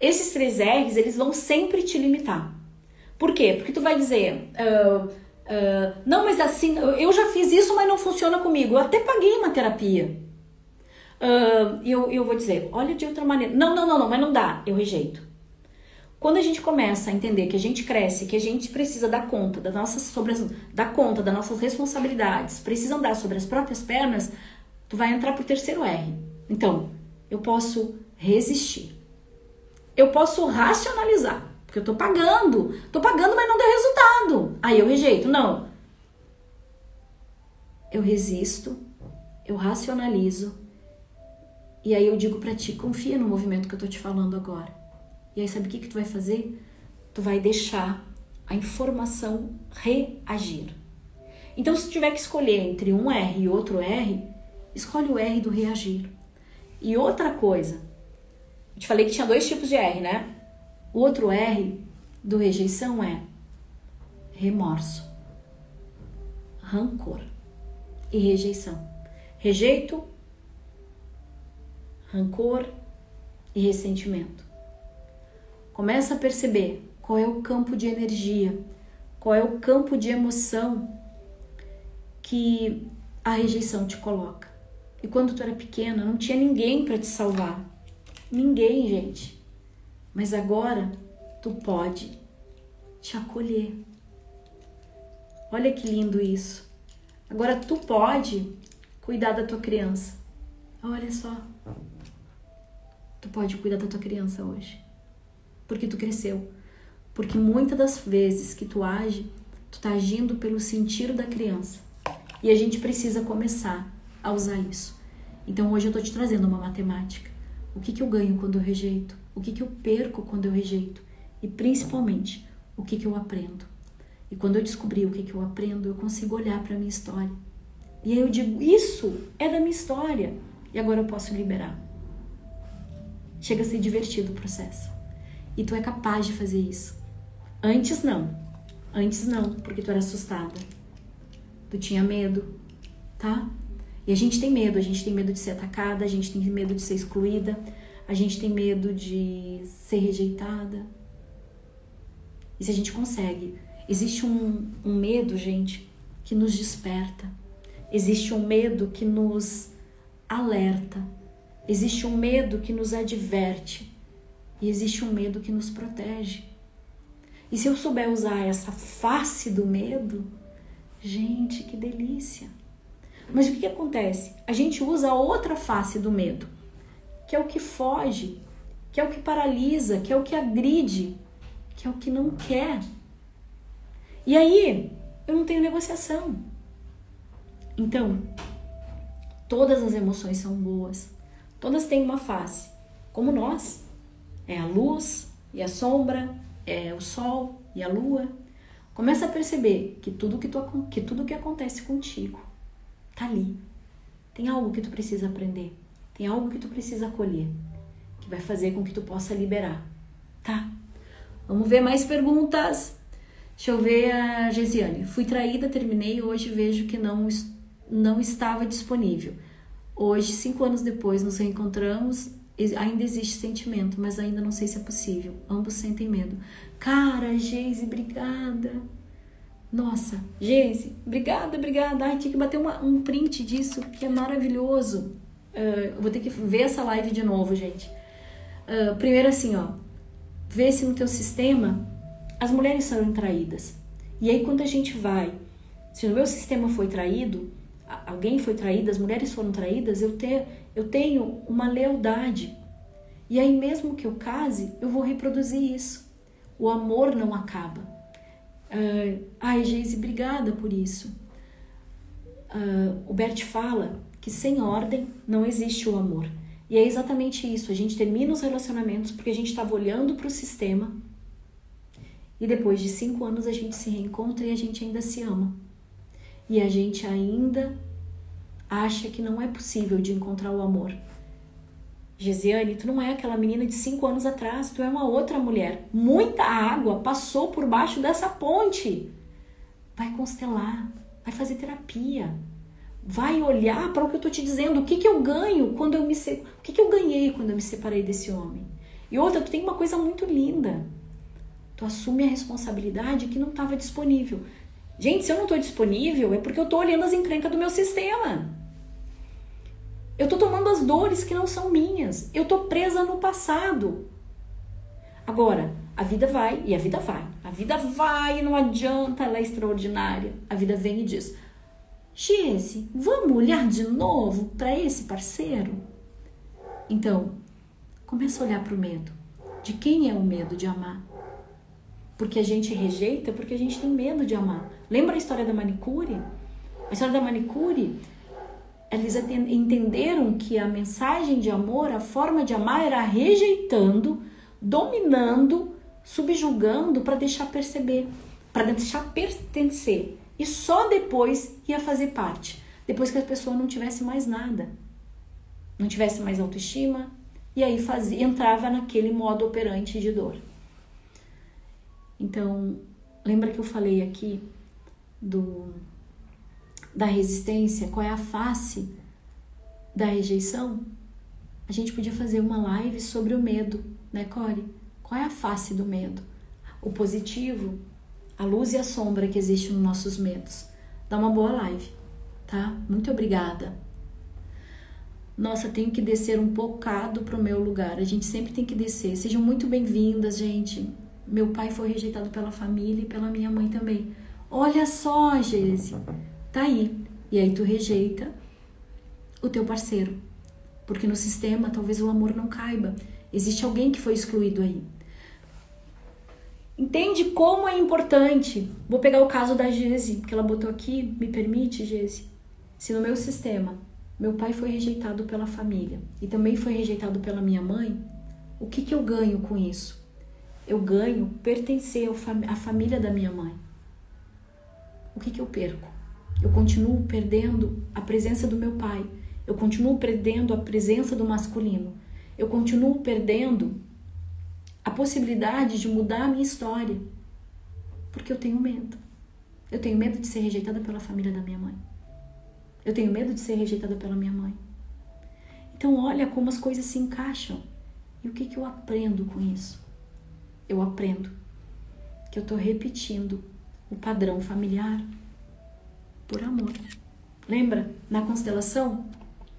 Esses 3 R's, eles vão sempre te limitar. Por quê? Porque tu vai dizer, não, mas assim, eu já fiz isso, mas não funciona comigo. Eu até paguei uma terapia. Eu vou dizer, olha de outra maneira. Não, mas não dá, eu rejeito. Quando a gente começa a entender que a gente cresce, que a gente precisa dar conta das nossas responsabilidades, precisa andar sobre as próprias pernas, tu vai entrar pro 3º R. Então, eu posso resistir. Eu posso racionalizar, porque eu tô pagando, mas não deu resultado. Aí eu rejeito, não. Eu resisto, eu racionalizo, e aí eu digo pra ti, confia no movimento que eu tô te falando agora. E aí sabe o que tu vai fazer? Tu vai deixar a informação reagir. Então se tu tiver que escolher entre um R e outro R, escolhe o R do reagir. E outra coisa, eu te falei que tinha 2 tipos de R, né? O outro R do rejeição é remorso, rancor e rejeição. Rejeito, rancor e ressentimento. Começa a perceber qual é o campo de energia, qual é o campo de emoção que a rejeição te coloca. E quando tu era pequena, não tinha ninguém para te salvar. Ninguém, gente. Mas agora tu pode te acolher. Olha que lindo isso. Agora tu pode cuidar da tua criança. Olha só. Tu pode cuidar da tua criança hoje. Porque tu cresceu. Porque muitas das vezes que tu age, tu tá agindo pelo sentir da criança. E a gente precisa começar a usar isso. Então hoje eu tô te trazendo uma matemática. O que eu ganho quando eu rejeito? O que eu perco quando eu rejeito? E principalmente, o que eu aprendo? E quando eu descobrir o que eu aprendo, eu consigo olhar para minha história. E aí eu digo, isso é da minha história. E agora eu posso liberar. Chega a ser divertido o processo. E tu é capaz de fazer isso. Antes não. Antes não, porque tu era assustada. Tu tinha medo, tá? E a gente tem medo de ser atacada, a gente tem medo de ser excluída, a gente tem medo de ser rejeitada. E se a gente consegue? Existe um medo, gente, que nos desperta. Existe um medo que nos alerta. Existe um medo que nos adverte e existe um medo que nos protege. E se eu souber usar essa face do medo, gente, que delícia! Mas o que acontece? A gente usa a outra face do medo, que é o que foge, que é o que paralisa, que é o que agride, que é o que não quer. E aí, eu não tenho negociação. Então, todas as emoções são boas. Todas têm uma face, como nós. É a luz e a sombra, é o sol e a lua. Começa a perceber que tudo que acontece contigo tá ali. Tem algo que tu precisa aprender. Tem algo que tu precisa acolher, que vai fazer com que tu possa liberar, tá? Vamos ver mais perguntas. Deixa eu ver a Gesiane. Fui traída, terminei, hoje vejo que não estava disponível. Hoje, 5 anos depois, nos reencontramos, ainda existe sentimento, mas ainda não sei se é possível. Ambos sentem medo. Cara, Geise, obrigada. Nossa, Geise, obrigada. Ai, tinha que bater um print disso, que é maravilhoso. Eu vou ter que ver essa live de novo, gente. Primeiro assim, ó, vê se no teu sistema as mulheres foram traídas. E aí quando a gente vai, se no meu sistema foi traído, alguém foi traído, as mulheres foram traídas, eu tenho uma lealdade. E aí mesmo que eu case, eu vou reproduzir isso. O amor não acaba. Ai, Geise, obrigada por isso. O Bert fala que sem ordem não existe o amor. E é exatamente isso. A gente termina os relacionamentos porque a gente estava olhando para o sistema e depois de 5 anos a gente se reencontra e a gente ainda se ama. E a gente ainda acha que não é possível de encontrar o amor. Gesiane, tu não é aquela menina de 5 anos atrás, tu é uma outra mulher. Muita água passou por baixo dessa ponte. Vai constelar, vai fazer terapia. Vai olhar para o que eu tô te dizendo. O que que eu ganho quando o que que eu ganhei quando eu me separei desse homem? E outra, tu tem uma coisa muito linda. Tu assume a responsabilidade que não estava disponível. Gente, se eu não tô disponível, é porque eu tô olhando as encrencas do meu sistema. Eu tô tomando as dores que não são minhas. Eu tô presa no passado. Agora, a vida vai e a vida vai. A vida vai e não adianta, ela é extraordinária. A vida vem e diz: Geise, vamos olhar de novo para esse parceiro? Então, começa a olhar para o medo. De quem é o medo de amar? Porque a gente rejeita porque a gente tem medo de amar. Lembra a história da manicure? A história da manicure, eles entenderam que a mensagem de amor, a forma de amar era rejeitando, dominando, subjugando para deixar perceber, para deixar pertencer. E só depois ia fazer parte. Depois que a pessoa não tivesse mais nada. Não tivesse mais autoestima. E aí entrava naquele modo operante de dor. Então, lembra que eu falei aqui da resistência? Qual é a face da rejeição? A gente podia fazer uma live sobre o medo, né, Core? Qual é a face do medo? O positivo, a luz e a sombra que existe nos nossos medos. Dá uma boa live, tá? Muito obrigada. Nossa, tenho que descer um bocado pro meu lugar. A gente sempre tem que descer. Sejam muito bem-vindas, gente. Meu pai foi rejeitado pela família e pela minha mãe também. Olha só, Geise. Tá aí. E aí tu rejeita o teu parceiro. Porque no sistema talvez o amor não caiba. Existe alguém que foi excluído aí. Entende como é importante? Vou pegar o caso da Geise, que ela botou aqui. Me permite, Geise? Se no meu sistema, meu pai foi rejeitado pela família e também foi rejeitado pela minha mãe, o que eu ganho com isso? Eu ganho pertencer à família da minha mãe. O que eu perco? Eu continuo perdendo a presença do meu pai. Eu continuo perdendo a presença do masculino. Eu continuo perdendo a possibilidade de mudar a minha história. Porque eu tenho medo. Eu tenho medo de ser rejeitada pela família da minha mãe. Eu tenho medo de ser rejeitada pela minha mãe. Então olha como as coisas se encaixam. E o que eu aprendo com isso? Eu aprendo que eu estou repetindo o padrão familiar por amor. Lembra? Na constelação,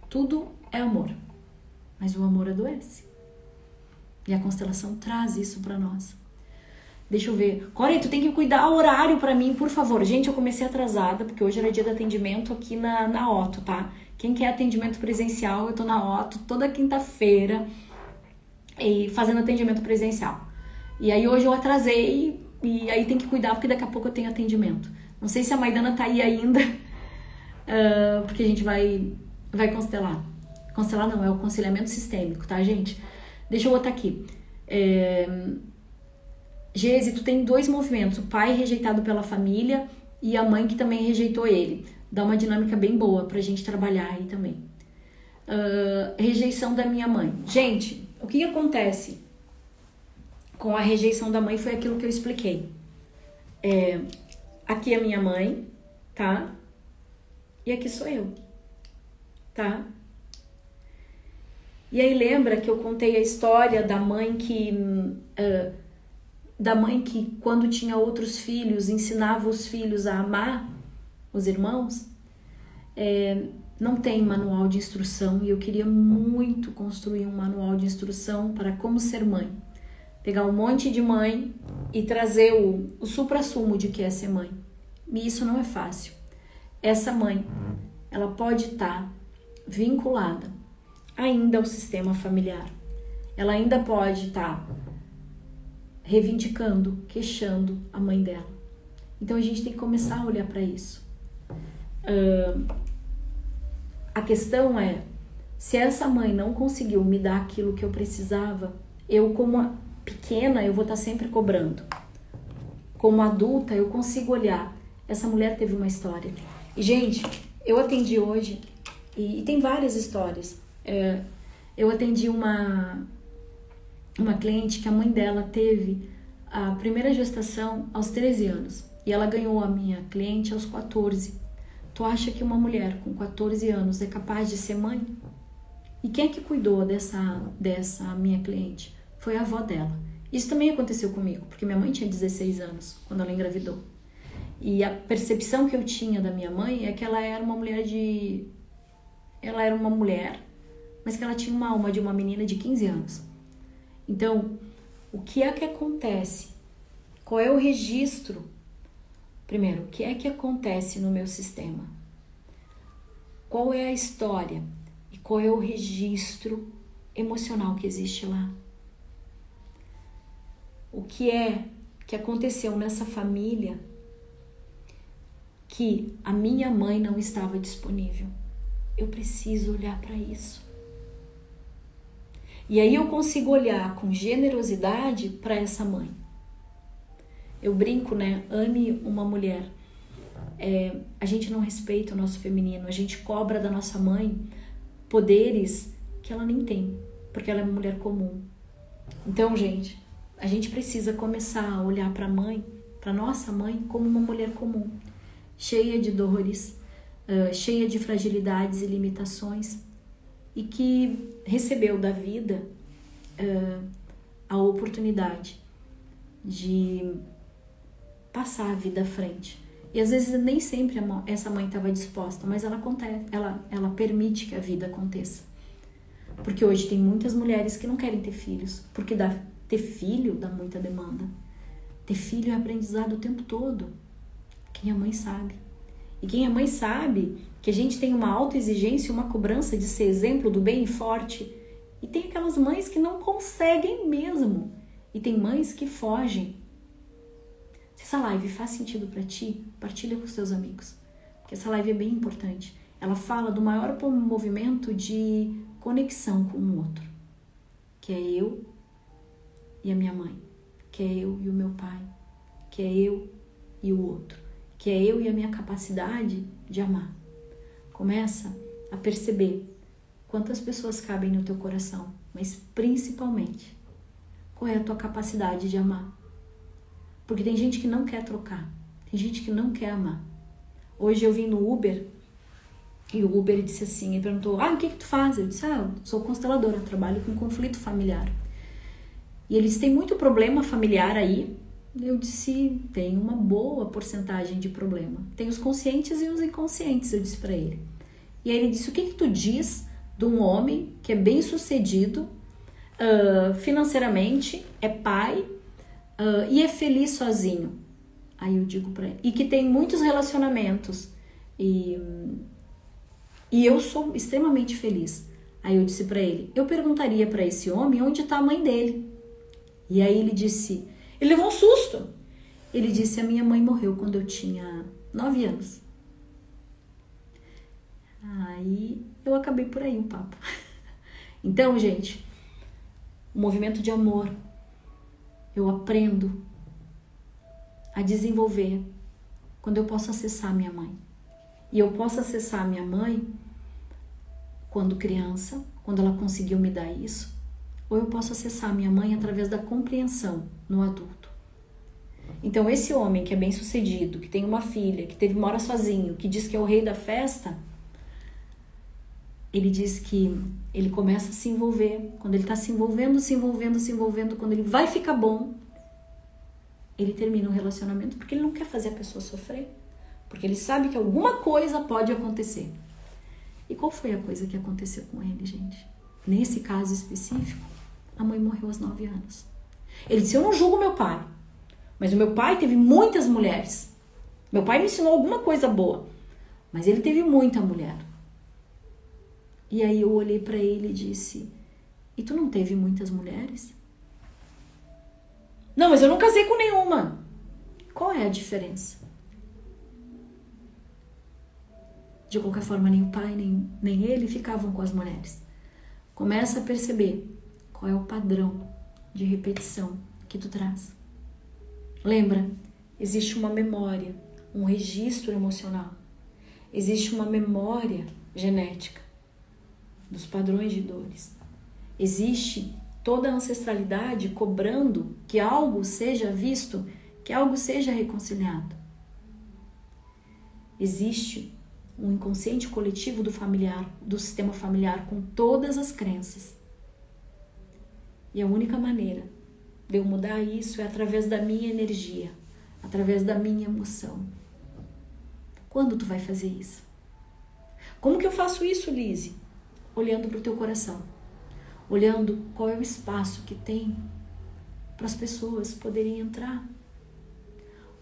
tudo é amor. mas o amor adoece. E a constelação traz isso para nós. Deixa eu ver. Corey, tu tem que cuidar o horário para mim, por favor. Gente, eu comecei atrasada, porque hoje era dia de atendimento aqui na Otto, tá? Quem quer atendimento presencial, eu tô na Otto toda quinta-feira e fazendo atendimento presencial. E aí hoje eu atrasei e aí tem que cuidar, porque daqui a pouco eu tenho atendimento. Não sei se a Maidana tá aí ainda, porque a gente vai constelar. Constelar não, é o aconselhamento sistêmico, tá, gente? Deixa eu botar aqui. Gese, tu tem 2 movimentos, o pai rejeitado pela família e a mãe que também rejeitou ele. Dá uma dinâmica bem boa pra gente trabalhar aí também. Rejeição da minha mãe. Gente, o que acontece com a rejeição da mãe foi aquilo que eu expliquei. Aqui é a minha mãe, tá? E aqui sou eu, tá? E aí lembra que eu contei a história da mãe que quando tinha outros filhos ensinava os filhos a amar os irmãos? Não tem manual de instrução e eu queria muito construir um manual de instrução para como ser mãe. Pegar um monte de mãe e trazer o suprassumo de que é ser mãe. E isso não é fácil. Essa mãe, ela pode estar vinculada ainda ao sistema familiar. Ela ainda pode estar reivindicando, queixando a mãe dela. Então a gente tem que começar a olhar para isso. A questão é, se essa mãe não conseguiu me dar aquilo que eu precisava, eu como pequena eu vou estar sempre cobrando. Como adulta eu consigo olhar, essa mulher teve uma história. E gente, eu atendi hoje, e tem várias histórias, eu atendi uma cliente que a mãe dela teve a primeira gestação aos 13 anos. E ela ganhou a minha cliente aos 14. Tu acha que uma mulher com 14 anos é capaz de ser mãe? E quem é que cuidou dessa minha cliente? Foi a avó dela. Isso também aconteceu comigo, porque minha mãe tinha 16 anos quando ela engravidou. E a percepção que eu tinha da minha mãe é que ela era uma mulher mas que ela tinha uma alma de uma menina de 15 anos. Então, o que é que acontece? Qual é o registro? Primeiro, o que é que acontece no meu sistema? Qual é a história? E qual é o registro emocional que existe lá? O que é que aconteceu nessa família que a minha mãe não estava disponível? Eu preciso olhar para isso. E aí eu consigo olhar com generosidade para essa mãe. Eu brinco, né? Ame uma mulher. A gente não respeita o nosso feminino. A gente cobra da nossa mãe poderes que ela nem tem, porque ela é uma mulher comum. Então, gente, a gente precisa começar a olhar para a mãe, para nossa mãe, como uma mulher comum, cheia de dores, cheia de fragilidades e limitações, e que recebeu da vida a oportunidade de passar a vida à frente. E às vezes nem sempre essa mãe estava disposta, mas ela permite que a vida aconteça. Porque hoje tem muitas mulheres que não querem ter filhos, porque ter filho dá muita demanda. Ter filho é aprendizado o tempo todo. Quem é mãe sabe. E quem é mãe sabe que a gente tem uma autoexigência e uma cobrança de ser exemplo do bem e forte. E tem aquelas mães que não conseguem mesmo. E tem mães que fogem. Se essa live faz sentido para ti, partilha com os teus amigos. Porque essa live é bem importante. Ela fala do maior movimento de conexão com o outro. Que é eu e a minha mãe. Que é eu e o meu pai. Que é eu e o outro. Que é eu e a minha capacidade de amar. Começa a perceber quantas pessoas cabem no teu coração, mas principalmente, qual é a tua capacidade de amar. Porque tem gente que não quer trocar, tem gente que não quer amar. Hoje eu vim no Uber, e o Uber disse assim, ele perguntou, o que tu faz? Eu disse, eu sou consteladora, trabalho com conflito familiar. E ele disse, tem muito problema familiar aí? Eu disse, tem uma boa porcentagem de problema. Tem os conscientes e os inconscientes, eu disse pra ele. E aí ele disse, o que tu diz de um homem que é bem sucedido, financeiramente, é pai e é feliz sozinho. Aí eu digo pra ele, e que tem muitos relacionamentos, e eu sou extremamente feliz. Aí eu disse pra ele, eu perguntaria pra esse homem onde tá a mãe dele. E aí ele levou um susto. Ele disse, a minha mãe morreu quando eu tinha 9 anos. Aí eu acabei por aí o papo. Então, gente, o movimento de amor, eu aprendo a desenvolver quando eu posso acessar minha mãe. E eu posso acessar minha mãe quando criança, quando ela conseguiu me dar isso, ou eu posso acessar minha mãe através da compreensão no adulto. Então, esse homem que é bem sucedido, que tem uma filha, que mora sozinho, que diz que é o rei da festa, ele diz que ele começa a se envolver. Quando ele está se envolvendo, quando ele vai ficar bom, ele termina o relacionamento porque ele não quer fazer a pessoa sofrer. Porque ele sabe que alguma coisa pode acontecer. E qual foi a coisa que aconteceu com ele, gente? Nesse caso específico, a mãe morreu aos 9 anos. Ele disse, eu não julgo meu pai, mas o meu pai teve muitas mulheres. Meu pai me ensinou alguma coisa boa, mas ele teve muita mulher. E aí eu olhei pra ele e disse, e tu não teve muitas mulheres? Não, mas eu não casei com nenhuma. Qual é a diferença? De qualquer forma, nem o pai, nem ele ficavam com as mulheres. Começa a perceber qual é o padrão de repetição que tu traz. Lembra, existe uma memória, um registro emocional. Existe uma memória genética dos padrões de dores. Existe toda a ancestralidade cobrando que algo seja visto, que algo seja reconciliado. Existe um inconsciente coletivo do sistema familiar com todas as crenças. E a única maneira de eu mudar isso é através da minha energia, através da minha emoção. Quando tu vai fazer isso? Como que eu faço isso, Lise? Olhando para o teu coração. Olhando qual é o espaço que tem para as pessoas poderem entrar.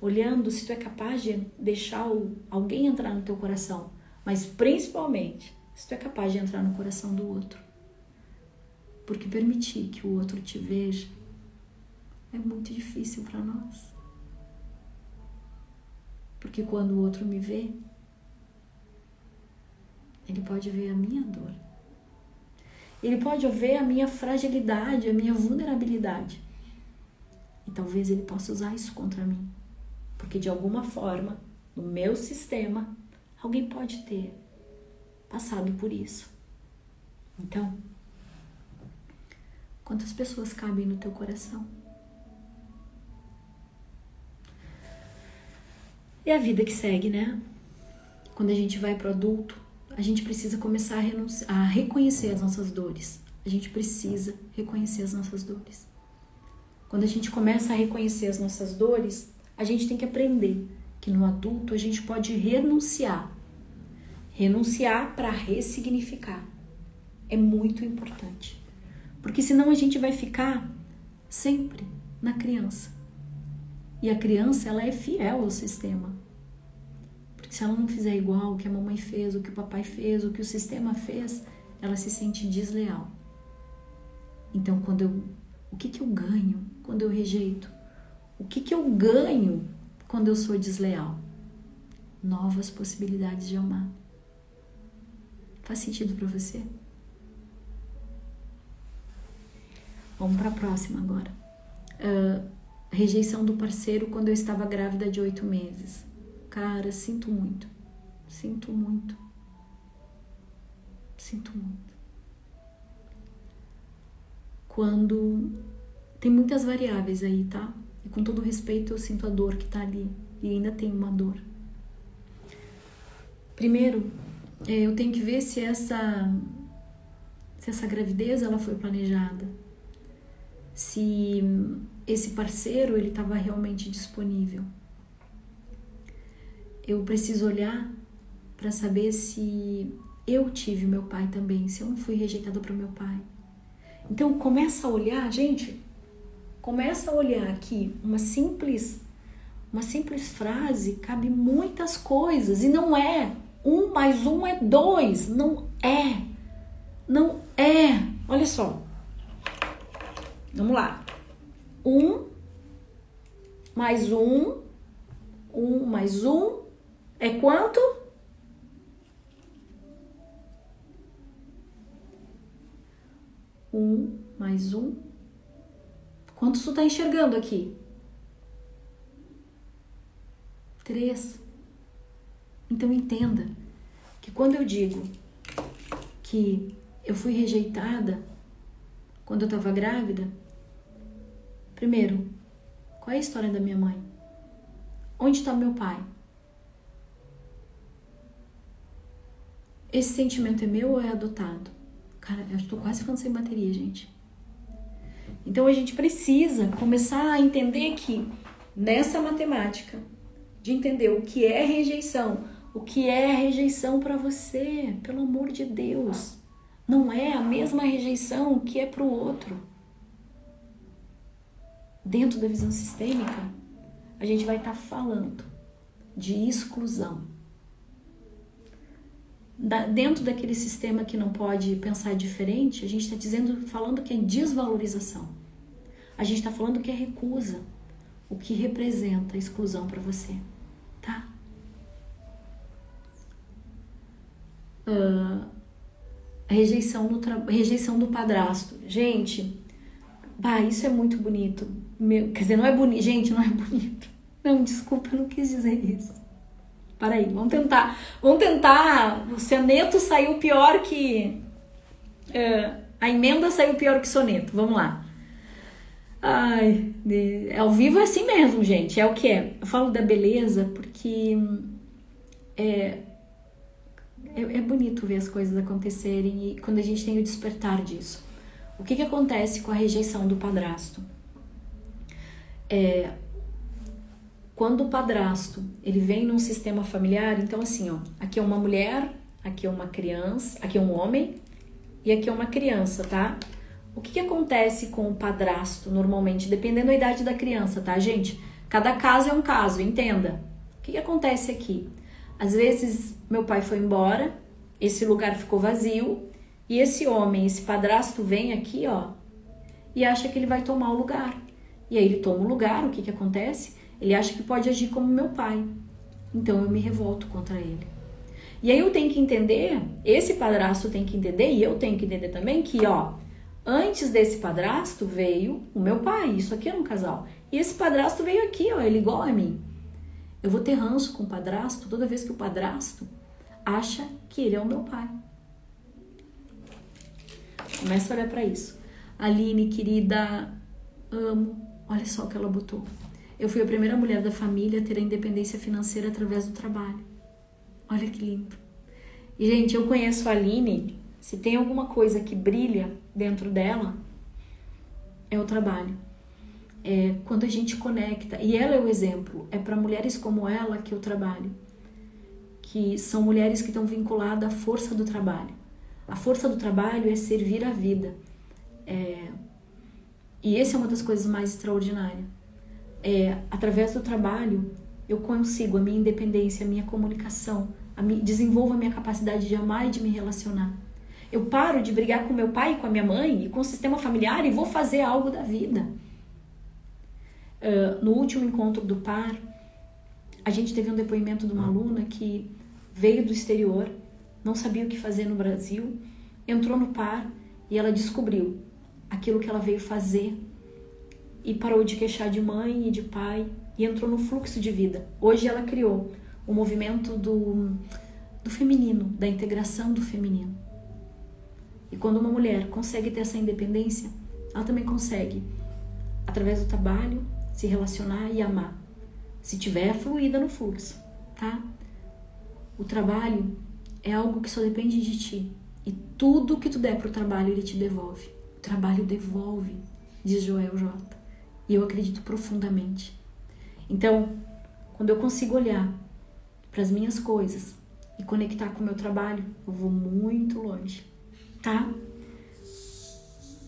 Olhando se tu é capaz de deixar alguém entrar no teu coração, mas principalmente se tu é capaz de entrar no coração do outro. Porque permitir que o outro te veja é muito difícil para nós. Porque quando o outro me vê, ele pode ver a minha dor. Ele pode ver a minha fragilidade, a minha vulnerabilidade. E talvez ele possa usar isso contra mim. Porque de alguma forma, no meu sistema, alguém pode ter passado por isso. Então, quantas pessoas cabem no teu coração? E a vida que segue, né? Quando a gente vai pro adulto, a gente precisa começar a reconhecer as nossas dores. A gente precisa reconhecer as nossas dores. Quando a gente começa a reconhecer as nossas dores, a gente tem que aprender que no adulto a gente pode renunciar. Renunciar para ressignificar. É muito importante. Porque senão a gente vai ficar sempre na criança. E a criança, ela é fiel ao sistema. Porque se ela não fizer igual o que a mamãe fez, o que o papai fez, o que o sistema fez, ela se sente desleal. Então, o que eu ganho quando eu rejeito? O que eu ganho quando eu sou desleal? Novas possibilidades de amar. Faz sentido para você? Vamos para a próxima agora. Rejeição do parceiro quando eu estava grávida de 8 meses. Cara, sinto muito. Sinto muito. Sinto muito. Quando... Tem muitas variáveis aí, tá? E com todo respeito eu sinto a dor que tá ali. E ainda tem uma dor. Primeiro, eu tenho que ver se essa gravidez ela foi planejada. Se esse parceiro ele estava realmente disponível. Eu preciso olhar para saber se eu tive meu pai também, se eu não fui rejeitada por meu pai. Então começa a olhar, gente, começa a olhar aqui, uma simples frase cabe muitas coisas, e não é 1 mais 1 é 2, não é. Olha só, vamos lá, 1 mais 1 mais 1 é quanto? 1 mais 1. Quantos tu tá enxergando aqui? 3. Então entenda que quando eu digo que eu fui rejeitada quando eu estava grávida, primeiro, qual é a história da minha mãe? Onde está meu pai? Esse sentimento é meu ou é adotado? Cara, eu estou quase ficando sem bateria, gente. Então a gente precisa começar a entender que nessa matemática, de entender o que é rejeição, o que é rejeição para você, pelo amor de Deus. Não é a mesma rejeição que é para o outro. Dentro da visão sistêmica, a gente vai estar falando de exclusão. Dentro daquele sistema que não pode pensar diferente, a gente está falando que é desvalorização. A gente está falando que é recusa, o que representa a exclusão para você, tá? Rejeição do padrasto. Gente, isso é muito bonito. Quer dizer, não é bonito. Gente, não é bonito. Não, desculpa, eu não quis dizer isso. Para aí, vamos tentar. O soneto saiu pior que... a emenda saiu pior que soneto. Vamos lá. Ao vivo é assim mesmo, gente. É o que é. Eu falo da beleza porque é bonito ver as coisas acontecerem e quando a gente tem o despertar disso. O que acontece com a rejeição do padrasto? Quando o padrasto ele vem num sistema familiar, então assim, ó, aqui é uma mulher, aqui é uma criança, aqui é um homem e aqui é uma criança, tá? O que acontece com o padrasto normalmente, dependendo da idade da criança, tá, gente? Cada caso é um caso, entenda. O que acontece aqui? Às vezes meu pai foi embora, esse lugar ficou vazio e esse homem, esse padrasto vem aqui, ó, e acha que ele vai tomar o lugar. E aí ele toma o lugar, o que acontece? Ele acha que pode agir como meu pai. Então eu me revolto contra ele. E aí eu tenho que entender, esse padrasto tem que entender e eu tenho que entender também que, ó, antes desse padrasto veio o meu pai, isso aqui é um casal. E esse padrasto veio aqui, ó, ele igual a mim. Eu vou ter ranço com o padrasto toda vez que o padrasto acha que ele é o meu pai. Começa a olhar para isso. Aline, querida, amo. Olha só o que ela botou. Eu fui a primeira mulher da família a ter a independência financeira através do trabalho. Olha que lindo. E, gente, eu conheço a Aline. Se tem alguma coisa que brilha dentro dela, é o trabalho. Quando a gente conecta, e ela é o exemplo, é para mulheres como ela que eu trabalho, que são mulheres que estão vinculadas à força do trabalho. A força do trabalho é servir a vida. E essa é uma das coisas mais extraordinárias. Através do trabalho, eu consigo a minha independência, a minha comunicação, desenvolvo a minha capacidade de amar e de me relacionar. Eu paro de brigar com meu pai, com a minha mãe e com o sistema familiar e vou fazer algo da vida. No último encontro do par, a gente teve um depoimento de uma aluna que veio do exterior, não sabia o que fazer no Brasil, entrou no par e ela descobriu aquilo que ela veio fazer e parou de queixar de mãe e de pai e entrou no fluxo de vida. Hoje ela criou o movimento do feminino, da integração do feminino. E quando uma mulher consegue ter essa independência, ela também consegue, através do trabalho, se relacionar e amar. Se tiver fluida no fluxo, tá? O trabalho é algo que só depende de ti. E tudo que tu der pro trabalho, ele te devolve. O trabalho devolve, diz Joel J. E eu acredito profundamente. Então, quando eu consigo olhar para as minhas coisas e conectar com o meu trabalho, eu vou muito longe, tá?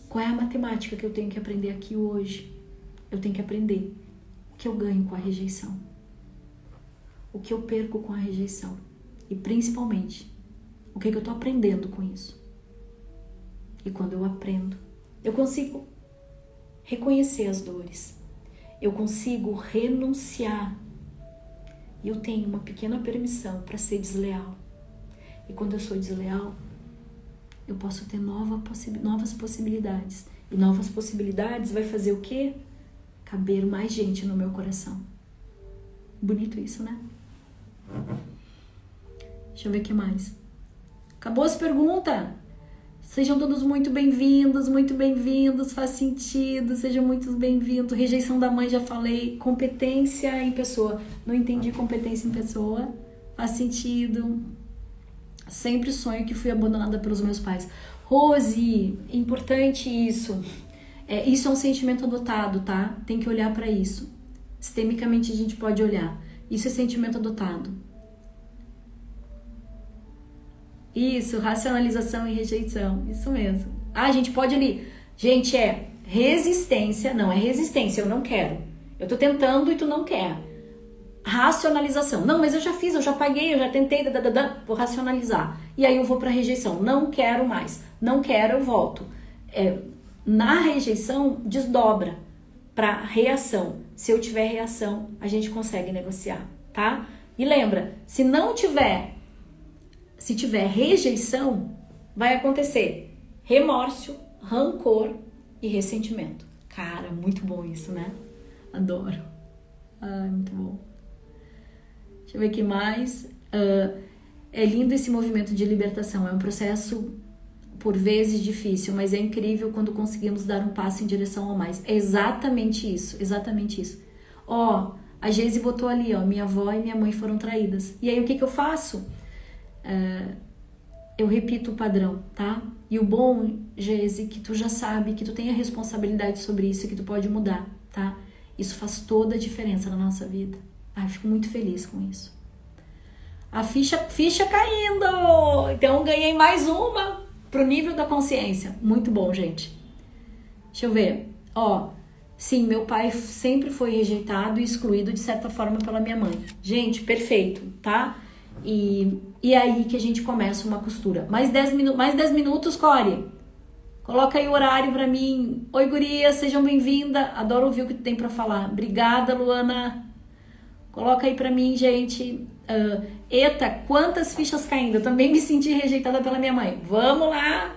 Qual é a matemática que eu tenho que aprender aqui hoje? Eu tenho que aprender o que eu ganho com a rejeição, o que eu perco com a rejeição e principalmente o que eu tô aprendendo com isso. E quando eu aprendo, eu consigo reconhecer as dores, eu consigo renunciar e eu tenho uma pequena permissão para ser desleal. E quando eu sou desleal, eu posso ter novas possibilidades. E novas possibilidades vai fazer o quê? Caber mais gente no meu coração. Bonito isso, né? Deixa eu ver o que mais. Acabou as perguntas? Sejam todos muito bem-vindos, faz sentido, sejam muito bem-vindos. Rejeição da mãe, já falei. Competência em pessoa. Não entendi competência em pessoa. Faz sentido. Sempre sonho que fui abandonada pelos meus pais. Rose, importante isso. Isso é um sentimento adotado, tá? Tem que olhar pra isso. Sistemicamente a gente pode olhar. Isso é sentimento adotado. Isso, racionalização e rejeição. Isso mesmo. A gente pode ali. Gente, resistência. Não, é resistência, eu não quero. Eu tô tentando e tu não quer. Racionalização. Não, mas eu já fiz, eu já paguei, eu já tentei, vou racionalizar. E aí eu vou pra rejeição. Não quero mais. Não quero, eu volto. Na rejeição, desdobra pra reação. Se eu tiver reação, a gente consegue negociar, tá? E lembra, se tiver rejeição, vai acontecer remorso, rancor e ressentimento. Cara, muito bom isso, né? Adoro. Ai, muito bom. Deixa eu ver o que mais. É lindo esse movimento de libertação. É um processo, por vezes, difícil, mas é incrível quando conseguimos dar um passo em direção ao mais. É exatamente isso, exatamente isso. A Geise botou ali, minha avó e minha mãe foram traídas. E aí, o que eu faço? Eu repito o padrão, tá? E o bom, Geise, que tu já sabe, que tu tem a responsabilidade sobre isso e que tu pode mudar, tá? Isso faz toda a diferença na nossa vida. Eu fico muito feliz com isso. A ficha caindo! Então, ganhei mais uma pro nível da consciência. Muito bom, gente. Deixa eu ver. Sim, meu pai sempre foi rejeitado e excluído de certa forma pela minha mãe. Gente, perfeito, tá? E é aí que a gente começa uma costura. Mais 10 minutos, Core. Coloca aí o horário pra mim. Oi, guria, sejam bem-vindas. Adoro ouvir o que tu tem pra falar. Obrigada, Luana. Coloca aí pra mim, gente. Eita, quantas fichas caindo. Eu também me senti rejeitada pela minha mãe. Vamos lá.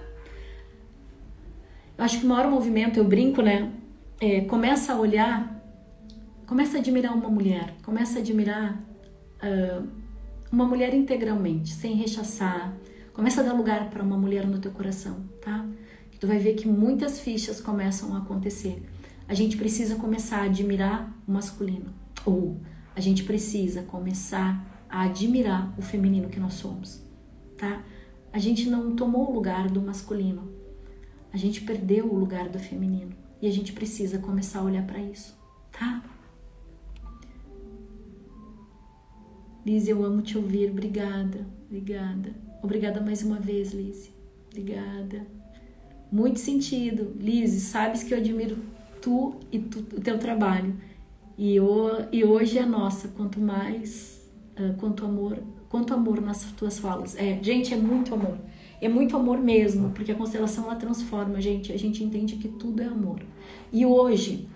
Eu acho que o maior movimento, eu brinco, né? Começa a olhar, começa a admirar uma mulher. Começa a admirar uma mulher integralmente, sem rechaçar. Começa a dar lugar para uma mulher no teu coração, tá? Que tu vai ver que muitas fichas começam a acontecer. A gente precisa começar a admirar o masculino. Ou a gente precisa começar a admirar o feminino que nós somos, tá? A gente não tomou o lugar do masculino. A gente perdeu o lugar do feminino. E a gente precisa começar a olhar para isso, tá? Liz, eu amo te ouvir. Obrigada, obrigada. Obrigada mais uma vez, Liz. Obrigada. Muito sentido. Liz, sabes que eu admiro tu e o teu trabalho. E hoje é nossa. Quanto mais, quanto amor nas tuas falas. Gente, é muito amor. É muito amor mesmo, porque a constelação ela transforma, gente. A gente entende que tudo é amor. E hoje,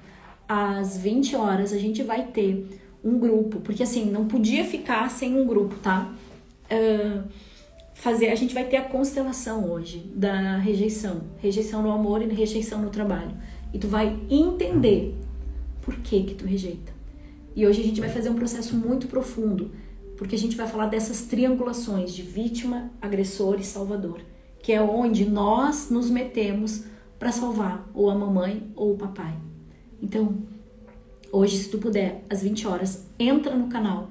às 20 horas, a gente vai ter um grupo, porque assim, não podia ficar sem um grupo, tá? A gente vai ter a constelação hoje da rejeição. Rejeição no amor e rejeição no trabalho. E tu vai entender por que tu rejeita. E hoje a gente vai fazer um processo muito profundo, porque a gente vai falar dessas triangulações de vítima, agressor e salvador, que é onde nós nos metemos para salvar ou a mamãe ou o papai. Então, hoje, se tu puder, às 20 horas, entra no canal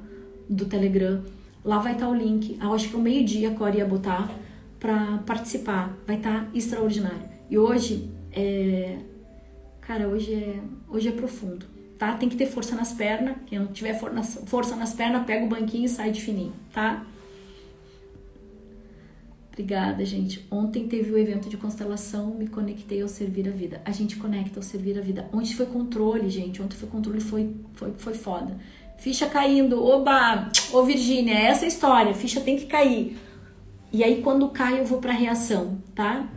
do Telegram, lá vai estar o link, eu acho que ao meio-dia a Core ia botar para participar, vai estar extraordinário. E hoje, hoje é profundo, tá? Tem que ter força nas pernas, quem não tiver força nas pernas, pega o banquinho e sai de fininho, tá? Obrigada, gente. Ontem teve o evento de constelação, me conectei ao servir a vida. A gente conecta ao servir a vida. Ontem foi controle, gente. Ontem foi controle, foi foda. Ficha caindo. Oba! Ô, Virgínia, é essa a história. Ficha tem que cair. E aí, quando cai, eu vou pra reação, tá?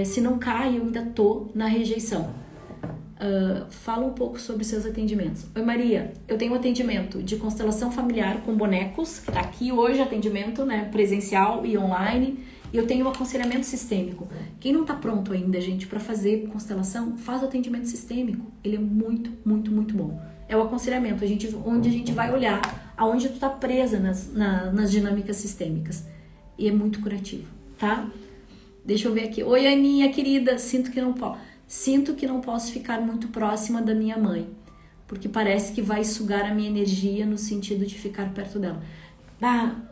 Se não cai, eu ainda tô na rejeição. Fala um pouco sobre seus atendimentos. Oi, Maria, eu tenho um atendimento de constelação familiar com bonecos, que tá aqui hoje, atendimento, né, presencial e online, e eu tenho um aconselhamento sistêmico. Quem não tá pronto ainda, gente, para fazer constelação, faz o atendimento sistêmico. Ele é muito, muito, muito bom. É o aconselhamento, onde a gente vai olhar aonde tu tá presa nas dinâmicas sistêmicas. E é muito curativo, tá? Deixa eu ver aqui. Oi, Aninha, querida, sinto que não posso ficar muito próxima da minha mãe, porque parece que vai sugar a minha energia no sentido de ficar perto dela.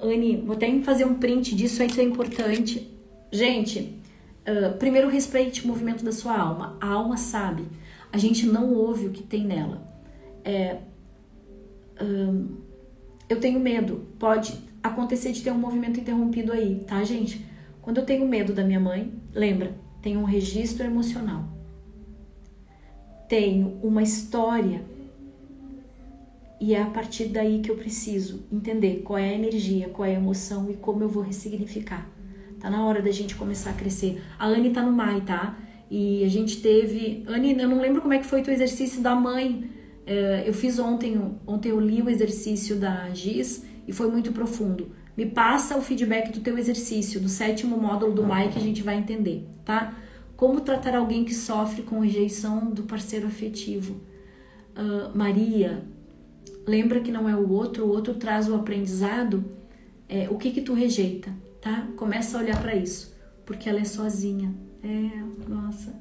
Anne, vou até fazer um print disso, isso é importante. Gente, primeiro respeite o movimento da sua alma. A alma sabe. A gente não ouve o que tem nela. Eu tenho medo. Pode acontecer de ter um movimento interrompido aí, tá, gente? Quando eu tenho medo da minha mãe, lembra, tem um registro emocional. Tenho uma história e é a partir daí que eu preciso entender qual é a energia, qual é a emoção e como eu vou ressignificar. Tá na hora da gente começar a crescer. A Anne tá no MAI, tá? E a gente teve... Anne, eu não lembro como é que foi o teu exercício da mãe. Eu fiz ontem eu li o exercício da Giz e foi muito profundo. Me passa o feedback do teu exercício, do 7º módulo do MAI que a gente vai entender, tá? Como tratar alguém que sofre com rejeição do parceiro afetivo. Maria, lembra que não é o outro traz o aprendizado. O que tu rejeita, tá? Começa a olhar para isso, porque ela é sozinha. Nossa.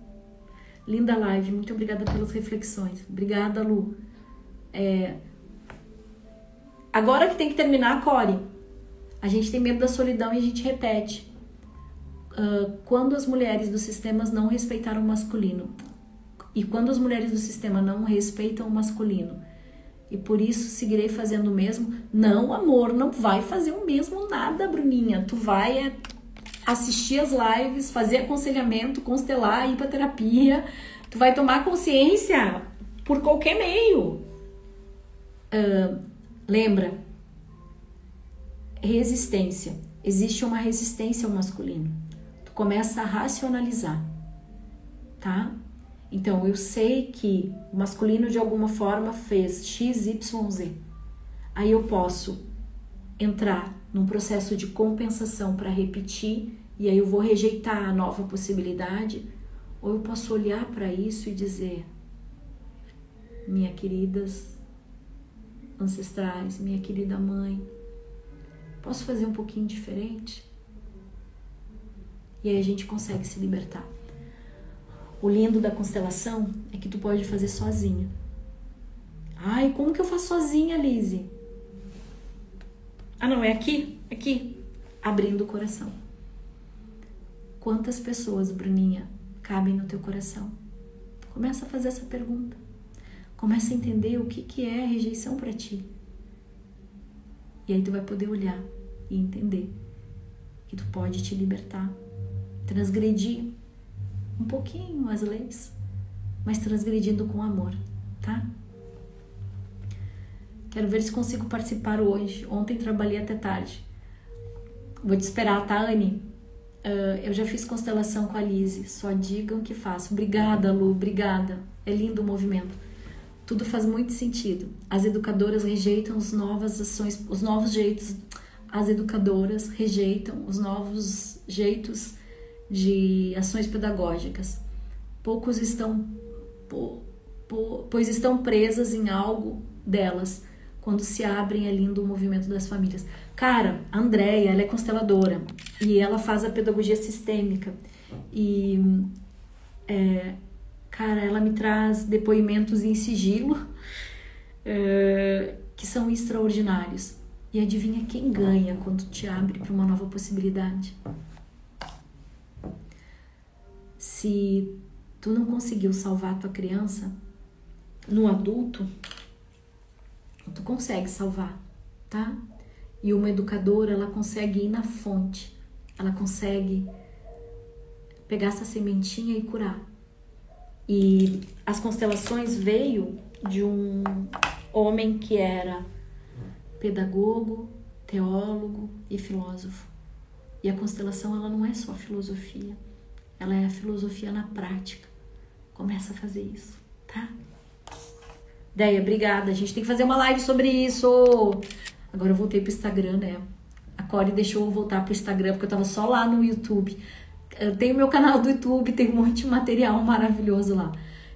Linda live, muito obrigada pelas reflexões. Obrigada, Lu. Agora que tem que terminar, Core, a gente tem medo da solidão e a gente repete. Quando as mulheres do sistema não respeitaram o masculino e quando as mulheres do sistema não respeitam o masculino e por isso seguirei fazendo o mesmo, não, amor, não vai fazer o mesmo nada, Bruninha, tu vai assistir as lives, fazer aconselhamento, constelar, ir pra terapia, tu vai tomar consciência por qualquer meio. Lembra, resistência, existe uma resistência ao masculino. Começa a racionalizar, tá? Então, eu sei que o masculino de alguma forma fez X, Y, Z. Aí eu posso entrar num processo de compensação para repetir e aí eu vou rejeitar a nova possibilidade, ou eu posso olhar para isso e dizer: minhas queridas ancestrais, minha querida mãe, posso fazer um pouquinho diferente? E aí a gente consegue se libertar. O lindo da constelação é que tu pode fazer sozinha. Ai, como que eu faço sozinha, Lizzie? Não, é aqui. Abrindo o coração. Quantas pessoas, Bruninha, cabem no teu coração? Começa a fazer essa pergunta. Começa a entender o que é rejeição para ti. E aí tu vai poder olhar e entender que tu pode te libertar. Transgredir um pouquinho as leis, mas transgredindo com amor, tá? Quero ver se consigo participar hoje. Ontem trabalhei até tarde. Vou te esperar, tá, Anne? Eu já fiz constelação com a Lizzie. Só digam que faço. Obrigada, Lu, obrigada. É lindo o movimento. Tudo faz muito sentido. As educadoras rejeitam as novas ações, os novos jeitos. As educadoras rejeitam os novos jeitos de ações pedagógicas. Poucos estão, pois estão presas em algo delas, quando se abrem ali do movimento das famílias. Cara, a Andréia, ela é consteladora e ela faz a pedagogia sistêmica e cara, ela me traz depoimentos em sigilo que são extraordinários. E adivinha quem ganha quando te abre para uma nova possibilidade? Se tu não conseguiu salvar a tua criança, no adulto, tu consegue salvar, tá? E uma educadora, ela consegue ir na fonte ela consegue pegar essa sementinha e curar. E as constelações veio de um homem que era pedagogo, teólogo e filósofo. E a constelação, ela não é só filosofia, ela é a filosofia na prática. Começa a fazer isso, tá? Deia, obrigada. A gente tem que fazer uma live sobre isso. Agora eu voltei pro Instagram, né? A Cori deixou eu voltar pro Instagram, porque eu tava só lá no YouTube. Eu tenho meu canal do YouTube, tem um monte de material maravilhoso lá.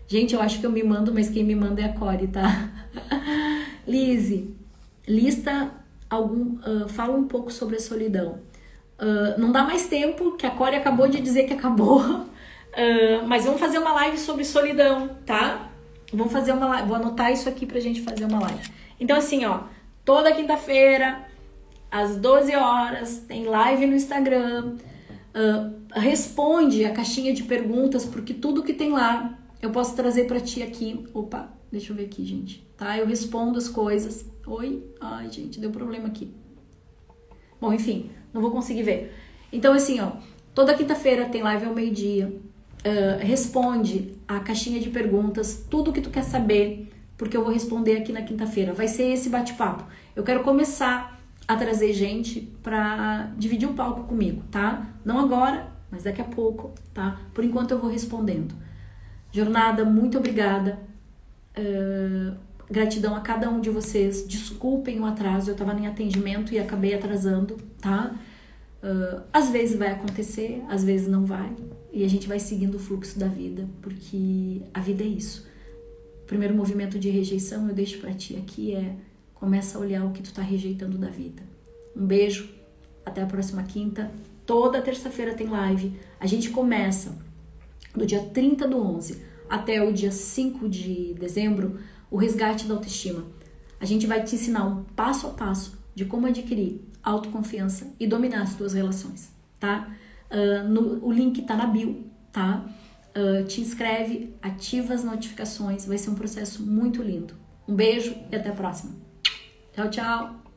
Gente, eu acho que eu me mando, mas quem me manda é a Cori, tá? Lise, fala um pouco sobre a solidão. Não dá mais tempo, que a Cori acabou de dizer que acabou. Mas vamos fazer uma live sobre solidão, tá? Vamos fazer uma live, vou anotar isso aqui pra gente fazer uma live. Então assim, ó, toda quinta-feira, às 12 horas, tem live no Instagram. Responde a caixinha de perguntas, porque tudo que tem lá eu posso trazer pra ti aqui. Opa, deixa eu ver aqui, gente. Tá? Eu respondo as coisas. Oi? Ai, gente, deu problema aqui. Bom, enfim, não vou conseguir ver. Então, assim, ó, toda quinta-feira tem live ao meio-dia. Responde a caixinha de perguntas, tudo que tu quer saber, porque eu vou responder aqui na quinta-feira. Vai ser esse bate-papo. Eu quero começar a trazer gente pra dividir o palco comigo, tá? Não agora, mas daqui a pouco, tá? Por enquanto eu vou respondendo. Jornada, muito obrigada. Gratidão a cada um de vocês. Desculpem o atraso, eu tava em atendimento e acabei atrasando, tá? Às vezes vai acontecer, às vezes não vai. E a gente vai seguindo o fluxo da vida, porque a vida é isso. O primeiro movimento de rejeição eu deixo pra ti aqui começa a olhar o que tu tá rejeitando da vida. Um beijo, até a próxima quinta. Toda terça-feira tem live. A gente começa do dia 30/11 até o dia 5 de dezembro, o resgate da autoestima. A gente vai te ensinar um passo a passo de como adquirir autoconfiança e dominar as tuas relações, tá? O link tá na bio, tá? Te inscreve, ativa as notificações, vai ser um processo muito lindo. Um beijo e até a próxima. Tchau, tchau!